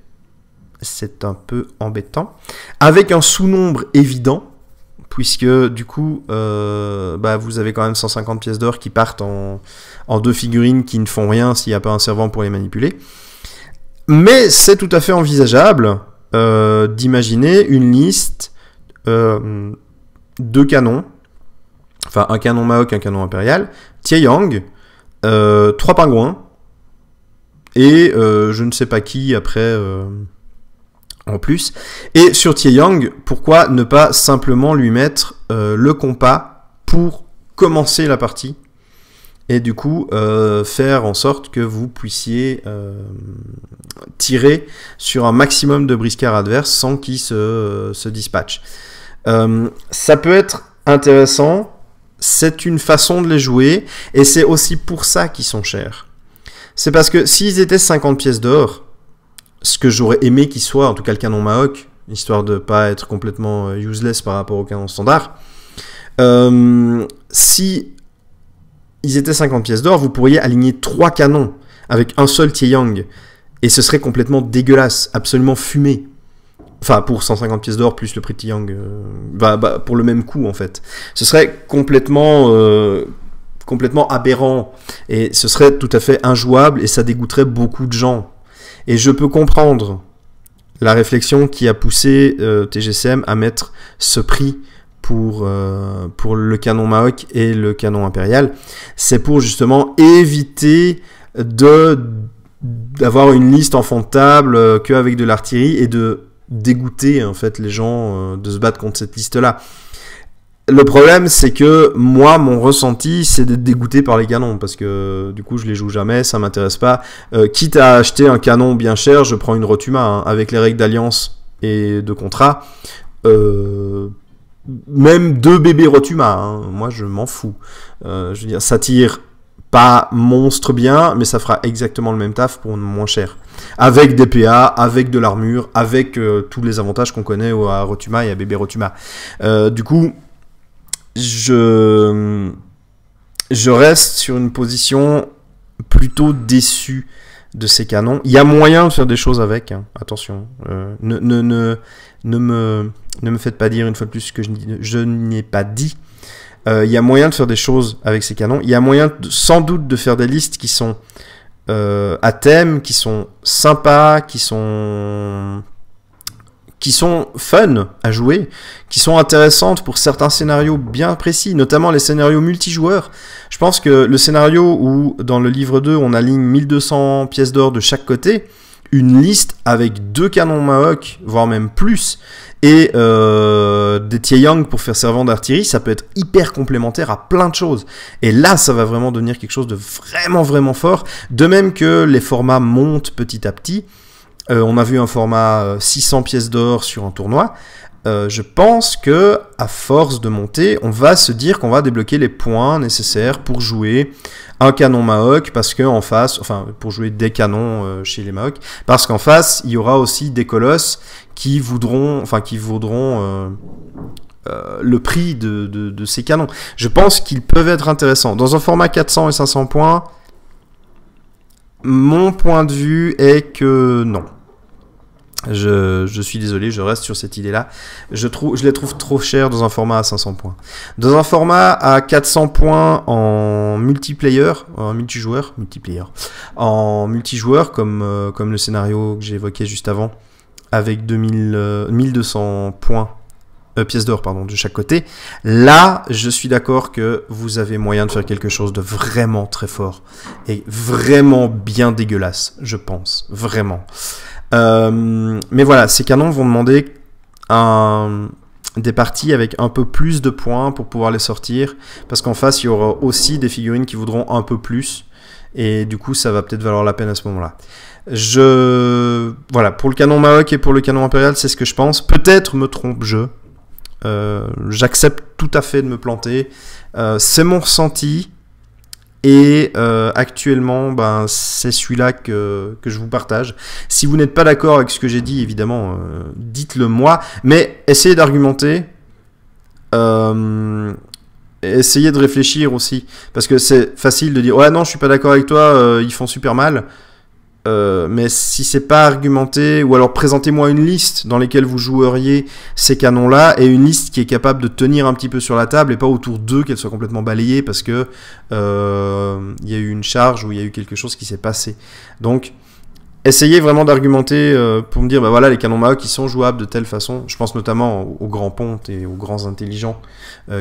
C'est un peu embêtant. Avec un sous-nombre évident, puisque du coup vous avez quand même 150 pièces d'or qui partent en 2 figurines qui ne font rien s'il n'y a pas un servant pour les manipuler. Mais c'est tout à fait envisageable d'imaginer une liste de canons, enfin un canon Maok, un canon impérial, Tieyang, 3 pingouins, et je ne sais pas qui après en plus. Et sur Tieyang, pourquoi ne pas simplement lui mettre le compas pour commencer la partie ? Et du coup, faire en sorte que vous puissiez tirer sur un maximum de briscards adverses sans qu'ils se dispatchent. Ça peut être intéressant, c'est une façon de les jouer, et c'est aussi pour ça qu'ils sont chers. C'est parce que s'ils étaient 50 pièces d'or, ce que j'aurais aimé qu'ils soient, en tout cas le canon Maok, histoire de ne pas être complètement useless par rapport au canon standard, si ils étaient 50 pièces d'or, vous pourriez aligner 3 canons avec un seul Tieyang. Et ce serait complètement dégueulasse, absolument fumé. Enfin, pour 150 pièces d'or plus le prix de Tieyang, pour le même coût en fait. Ce serait complètement aberrant. Et ce serait tout à fait injouable et ça dégoûterait beaucoup de gens. Et je peux comprendre la réflexion qui a poussé TGCM à mettre ce prix pour le canon Maok et le canon impérial, c'est pour justement éviter d'avoir une liste en fond de table qu'avec de l'artillerie et de dégoûter en fait les gens de se battre contre cette liste-là. Le problème, c'est que moi, mon ressenti, c'est d'être dégoûté par les canons, parce que du coup, je les joue jamais, ça m'intéresse pas. Quitte à acheter un canon bien cher, je prends une Rotuma, hein, avec les règles d'alliance et de contrat. Même 2 bébés Rotuma, hein, moi je m'en fous. Je veux dire, ça tire pas monstre bien, mais ça fera exactement le même taf pour moins cher. Avec des PA, avec de l'armure, avec tous les avantages qu'on connaît à Rotuma et à bébé Rotuma. Du coup, je reste sur une position plutôt déçue de ces canons. Il y a moyen de faire des choses avec, hein. Attention. Ne me faites pas dire une fois de plus ce que je n'ai pas dit. Il y a moyen de faire des choses avec ces canons. Il y a moyen sans doute de faire des listes qui sont à thème, qui sont sympas, qui qui sont fun à jouer, qui sont intéressantes pour certains scénarios bien précis, notamment les scénarios multijoueurs. Je pense que le scénario où, dans le livre 2, on aligne 1200 pièces d'or de chaque côté, une liste avec 2 canons Mahawk, voire même plus, et des Taeyang pour faire servant d'artillerie, ça peut être hyper complémentaire à plein de choses. Et là, ça va vraiment devenir quelque chose de vraiment, vraiment fort. De même que les formats montent petit à petit. On a vu un format 600 pièces d'or sur un tournoi. Je pense que à force de monter, on va se dire qu'on va débloquer les points nécessaires pour jouer un canon Mahawk, parce qu'en face, enfin pour jouer des canons chez les Mahawk, parce qu'en face, il y aura aussi des colosses qui vaudront le prix de ces canons. Je pense qu'ils peuvent être intéressants. Dans un format 400 et 500 points, mon point de vue est que non. Je suis désolé, je reste sur cette idée-là. Je les trouve trop chers dans un format à 500 points. Dans un format à 400 points en multiplayer, en multijoueur, comme le scénario que j'ai évoqué juste avant, avec 1200 points, pièces d'or, pardon, de chaque côté. Là, je suis d'accord que vous avez moyen de faire quelque chose de vraiment très fort et vraiment bien dégueulasse, je pense, vraiment. Mais voilà, ces canons vont demander des parties avec un peu plus de points pour pouvoir les sortir, parce qu'en face, il y aura aussi des figurines qui voudront un peu plus, et du coup, ça va peut-être valoir la peine à ce moment-là. Voilà, pour le canon Mahawk et pour le canon Impérial, c'est ce que je pense. Peut-être me trompe-je. J'accepte tout à fait de me planter. C'est mon ressenti. Et actuellement, c'est celui-là que je vous partage. Si vous n'êtes pas d'accord avec ce que j'ai dit, évidemment, dites-le moi. Mais essayez d'argumenter. Essayez de réfléchir aussi. Parce que c'est facile de dire « Ouais, non, je suis pas d'accord avec toi, ils font super mal. » Mais si c'est pas argumenté, ou alors présentez-moi une liste dans laquelle vous joueriez ces canons-là, et une liste qui est capable de tenir un petit peu sur la table, et pas autour d'eux qu'elle soit complètement balayée parce que y a eu une charge ou il y a eu quelque chose qui s'est passé. Donc, essayez vraiment d'argumenter pour me dire, bah voilà, les canons Mahawk qui sont jouables de telle façon. Je pense notamment aux grands pontes et aux grands intelligents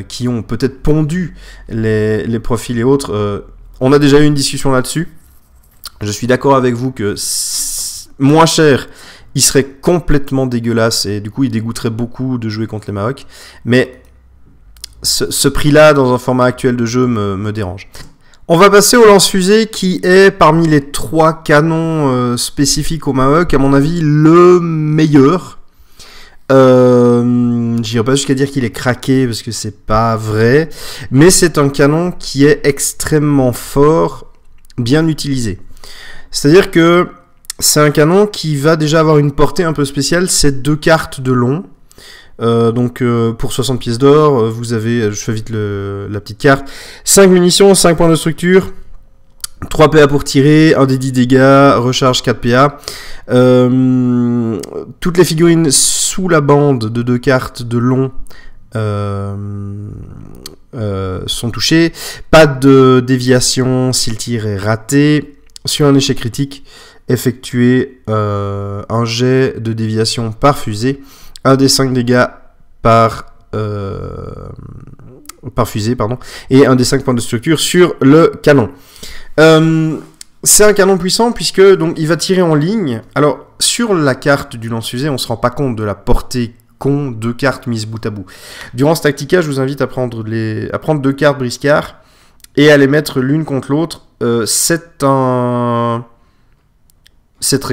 qui ont peut-être pondu les profils et autres. On a déjà eu une discussion là-dessus. Je suis d'accord avec vous que moins cher, il serait complètement dégueulasse et du coup il dégoûterait beaucoup de jouer contre les Mahawk. Mais ce prix-là dans un format actuel de jeu me dérange. On va passer au lance-fusée qui est parmi les 3 canons spécifiques au Mahawk, à mon avis le meilleur. J'irai pas jusqu'à dire qu'il est craqué parce que c'est pas vrai, mais c'est un canon qui est extrêmement fort, bien utilisé. C'est-à-dire que c'est un canon qui va déjà avoir une portée un peu spéciale, c'est 2 cartes de long. Donc pour 60 pièces d'or, vous avez, je fais vite la petite carte, 5 munitions, 5 points de structure, 3 PA pour tirer, 1 des 10 dégâts, recharge 4 PA. Toutes les figurines sous la bande de 2 cartes de long sont touchées. Pas de déviation si le tir est raté. Sur un échec critique, effectuez un jet de déviation par fusée, 1 des 5 dégâts par fusée, pardon, et 1 des 5 points de structure sur le canon. C'est un canon puissant puisque donc il va tirer en ligne. Alors sur la carte du lance-fusée, on ne se rend pas compte de la portée qu'ont 2 cartes mises bout à bout. Durant ce tactica, je vous invite à prendre 2 cartes briscard et à les mettre l'une contre l'autre. C'est très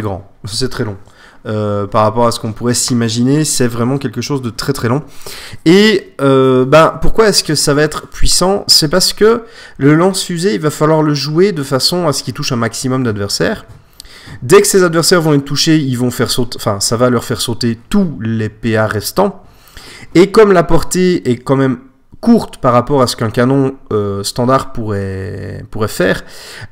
grand, c'est très long. Par rapport à ce qu'on pourrait s'imaginer, c'est vraiment quelque chose de très très long. Et pourquoi est-ce que ça va être puissant? C'est parce que le lance-fusée, il va falloir le jouer de façon à ce qu'il touche un maximum d'adversaires. Dès que ces adversaires vont être touchés, ils vont faire sauter, ça va leur faire sauter tous les PA restants. Et comme la portée est quand même courte par rapport à ce qu'un canon standard pourrait faire,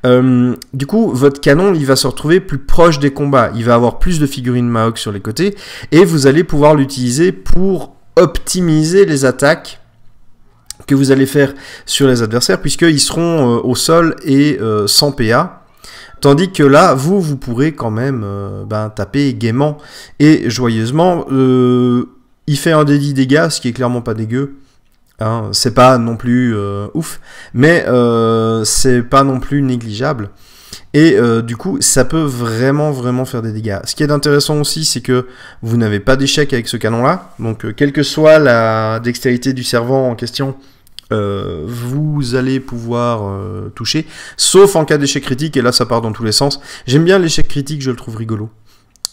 du coup votre canon il va se retrouver plus proche des combats, il va avoir plus de figurines Mahawk sur les côtés et vous allez pouvoir l'utiliser pour optimiser les attaques que vous allez faire sur les adversaires puisqu'ils seront au sol et sans PA. Tandis que là, vous pourrez quand même taper gaiement et joyeusement. Il fait un des 10 dégâts, ce qui est clairement pas dégueu. Hein, c'est pas non plus ouf, mais c'est pas non plus négligeable. Et du coup, ça peut vraiment faire des dégâts. Ce qui est intéressant aussi, c'est que vous n'avez pas d'échec avec ce canon-là. Donc, quelle que soit la dextérité du servant en question, vous allez pouvoir toucher, sauf en cas d'échec critique, et là, ça part dans tous les sens. J'aime bien l'échec critique, je le trouve rigolo.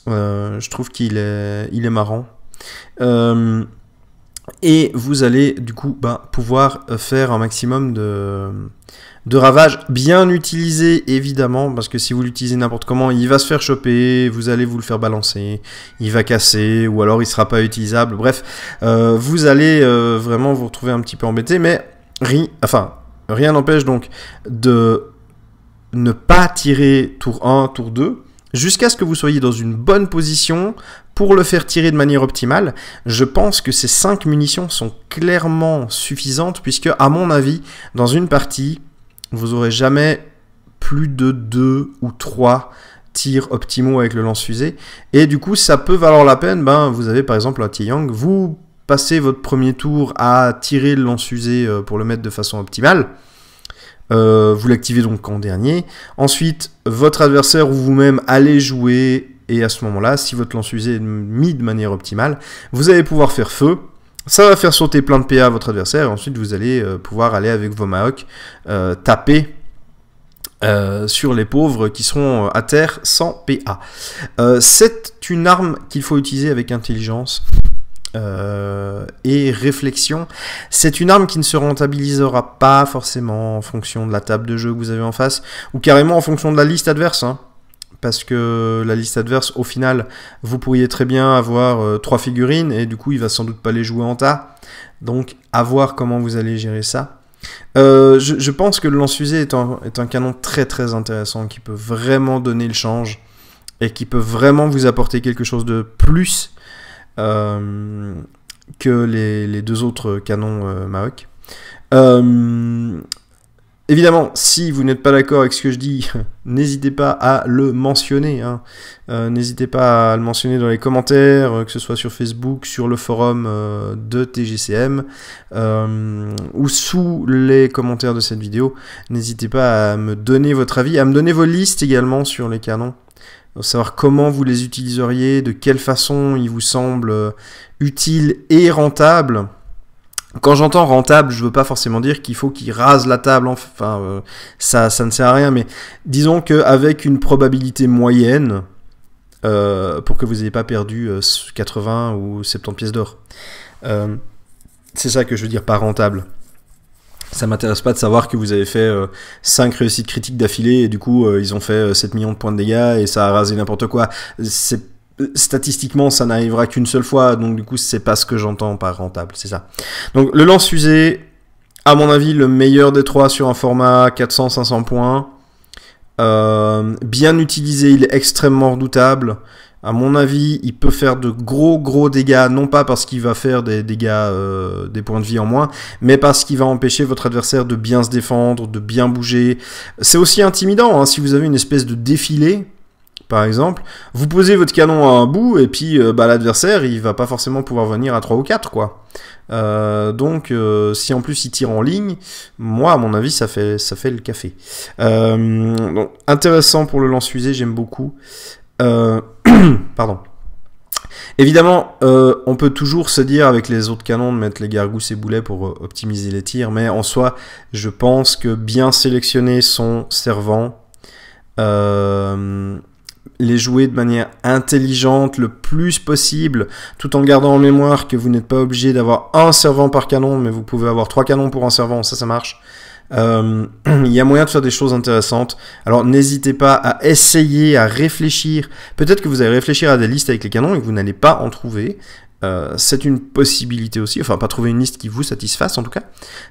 Je trouve qu'il est marrant. Et vous allez du coup pouvoir faire un maximum de ravages, bien utilisé évidemment, parce que si vous l'utilisez n'importe comment, il va se faire choper, vous allez vous le faire balancer, il va casser, ou alors il sera pas utilisable, bref, vous allez vraiment vous retrouver un petit peu embêté, mais rien n'empêche donc de ne pas tirer tour 1, tour 2, jusqu'à ce que vous soyez dans une bonne position pour le faire tirer de manière optimale. Je pense que ces 5 munitions sont clairement suffisantes, puisque, à mon avis, dans une partie, vous aurez jamais plus de 2 ou 3 tirs optimaux avec le lance-fusée. Et du coup, ça peut valoir la peine. Vous avez par exemple un Taeyang, vous passez votre premier tour à tirer le lance-fusée pour le mettre de façon optimale. Vous l'activez donc en dernier. Ensuite, votre adversaire ou vous-même allez jouer, et à ce moment-là, si votre lance-fusée est mis de manière optimale, vous allez pouvoir faire feu. Ça va faire sauter plein de PA à votre adversaire, et ensuite vous allez pouvoir aller avec vos Maok taper sur les pauvres qui seront à terre sans PA. C'est une arme qu'il faut utiliser avec intelligence et réflexion. C'est une arme qui ne se rentabilisera pas forcément en fonction de la table de jeu que vous avez en face, ou carrément en fonction de la liste adverse, hein. Parce que la liste adverse, au final, vous pourriez très bien avoir 3 figurines, et du coup, il va sans doute pas les jouer en tas. Donc, à voir comment vous allez gérer ça. Je pense que le lance-fusée est un canon très intéressant, qui peut vraiment donner le change, et qui peut vraiment vous apporter quelque chose de plus que les 2 autres canons Maok. Évidemment, si vous n'êtes pas d'accord avec ce que je dis, n'hésitez pas à le mentionner. Hein. N'hésitez pas à le mentionner dans les commentaires, que ce soit sur Facebook, sur le forum de TGCM, ou sous les commentaires de cette vidéo. N'hésitez pas à me donner votre avis, à me donner vos listes également sur les canons. Savoir comment vous les utiliseriez, de quelle façon ils vous semblent utiles et rentables. Quand j'entends rentable, je veux pas forcément dire qu'il faut qu'il rase la table, enfin, ça ne sert à rien, mais disons qu'avec une probabilité moyenne, pour que vous n'ayez pas perdu 80 ou 70 pièces d'or. C'est ça que je veux dire, pas rentable. Ça m'intéresse pas de savoir que vous avez fait 5 réussites critiques d'affilée, et du coup, ils ont fait 7 millions de points de dégâts, et ça a rasé n'importe quoi. Statistiquement, ça n'arrivera qu'une seule fois, donc du coup, c'est pas ce que j'entends par rentable, c'est ça. Donc, le lance-fusée, à mon avis, le meilleur des 3 sur un format 400-500 points. Bien utilisé, il est extrêmement redoutable. À mon avis, il peut faire de gros dégâts, non pas parce qu'il va faire des dégâts, des points de vie en moins, mais parce qu'il va empêcher votre adversaire de bien se défendre, de bien bouger. C'est aussi intimidant, hein, si vous avez une espèce de défilé, par exemple, vous posez votre canon à un bout, et puis l'adversaire, il va pas forcément pouvoir venir à 3 ou 4, quoi. Donc, si en plus il tire en ligne, moi, à mon avis, ça fait le café. Donc, intéressant pour le lance-fusée, j'aime beaucoup. Pardon. Évidemment, on peut toujours se dire avec les autres canons de mettre les gargousses et boulets pour optimiser les tirs, mais en soi, je pense que bien sélectionner son servant, les jouer de manière intelligente le plus possible, tout en gardant en mémoire que vous n'êtes pas obligé d'avoir un servant par canon, mais vous pouvez avoir 3 canons pour un servant, ça marche. Il y a moyen de faire des choses intéressantes. Alors n'hésitez pas à essayer, à réfléchir. Peut-être que vous allez réfléchir à des listes avec les canons et que vous n'allez pas en trouver. C'est une possibilité aussi, enfin pas trouver une liste qui vous satisfasse en tout cas.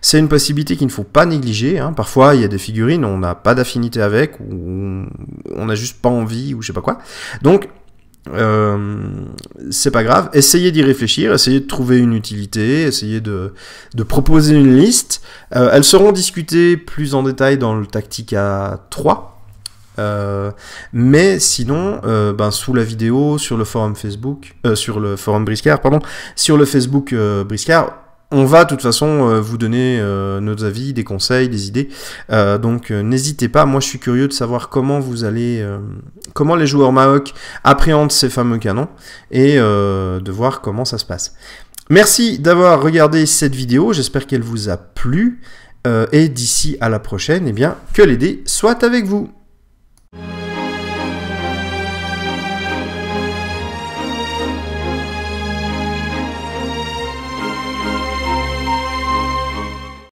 C'est une possibilité qu'il ne faut pas négliger, hein. Parfois il y a des figurines, on n'a pas d'affinité avec, ou on n'a juste pas envie, ou je sais pas quoi. Donc c'est pas grave, essayez d'y réfléchir, essayez de trouver une utilité, essayez de proposer une liste. Elles seront discutées plus en détail dans le Tactica 3. Mais sinon, ben, sous la vidéo, sur le forum Facebook, sur le forum Briscard, pardon, sur le Facebook Briscard, on va de toute façon vous donner nos avis, des conseils, des idées. Donc n'hésitez pas. Moi, je suis curieux de savoir comment vous allez, comment les joueurs Maok appréhendent ces fameux canons et de voir comment ça se passe. Merci d'avoir regardé cette vidéo. J'espère qu'elle vous a plu. Et d'ici à la prochaine, eh bien, que les dés soient avec vous.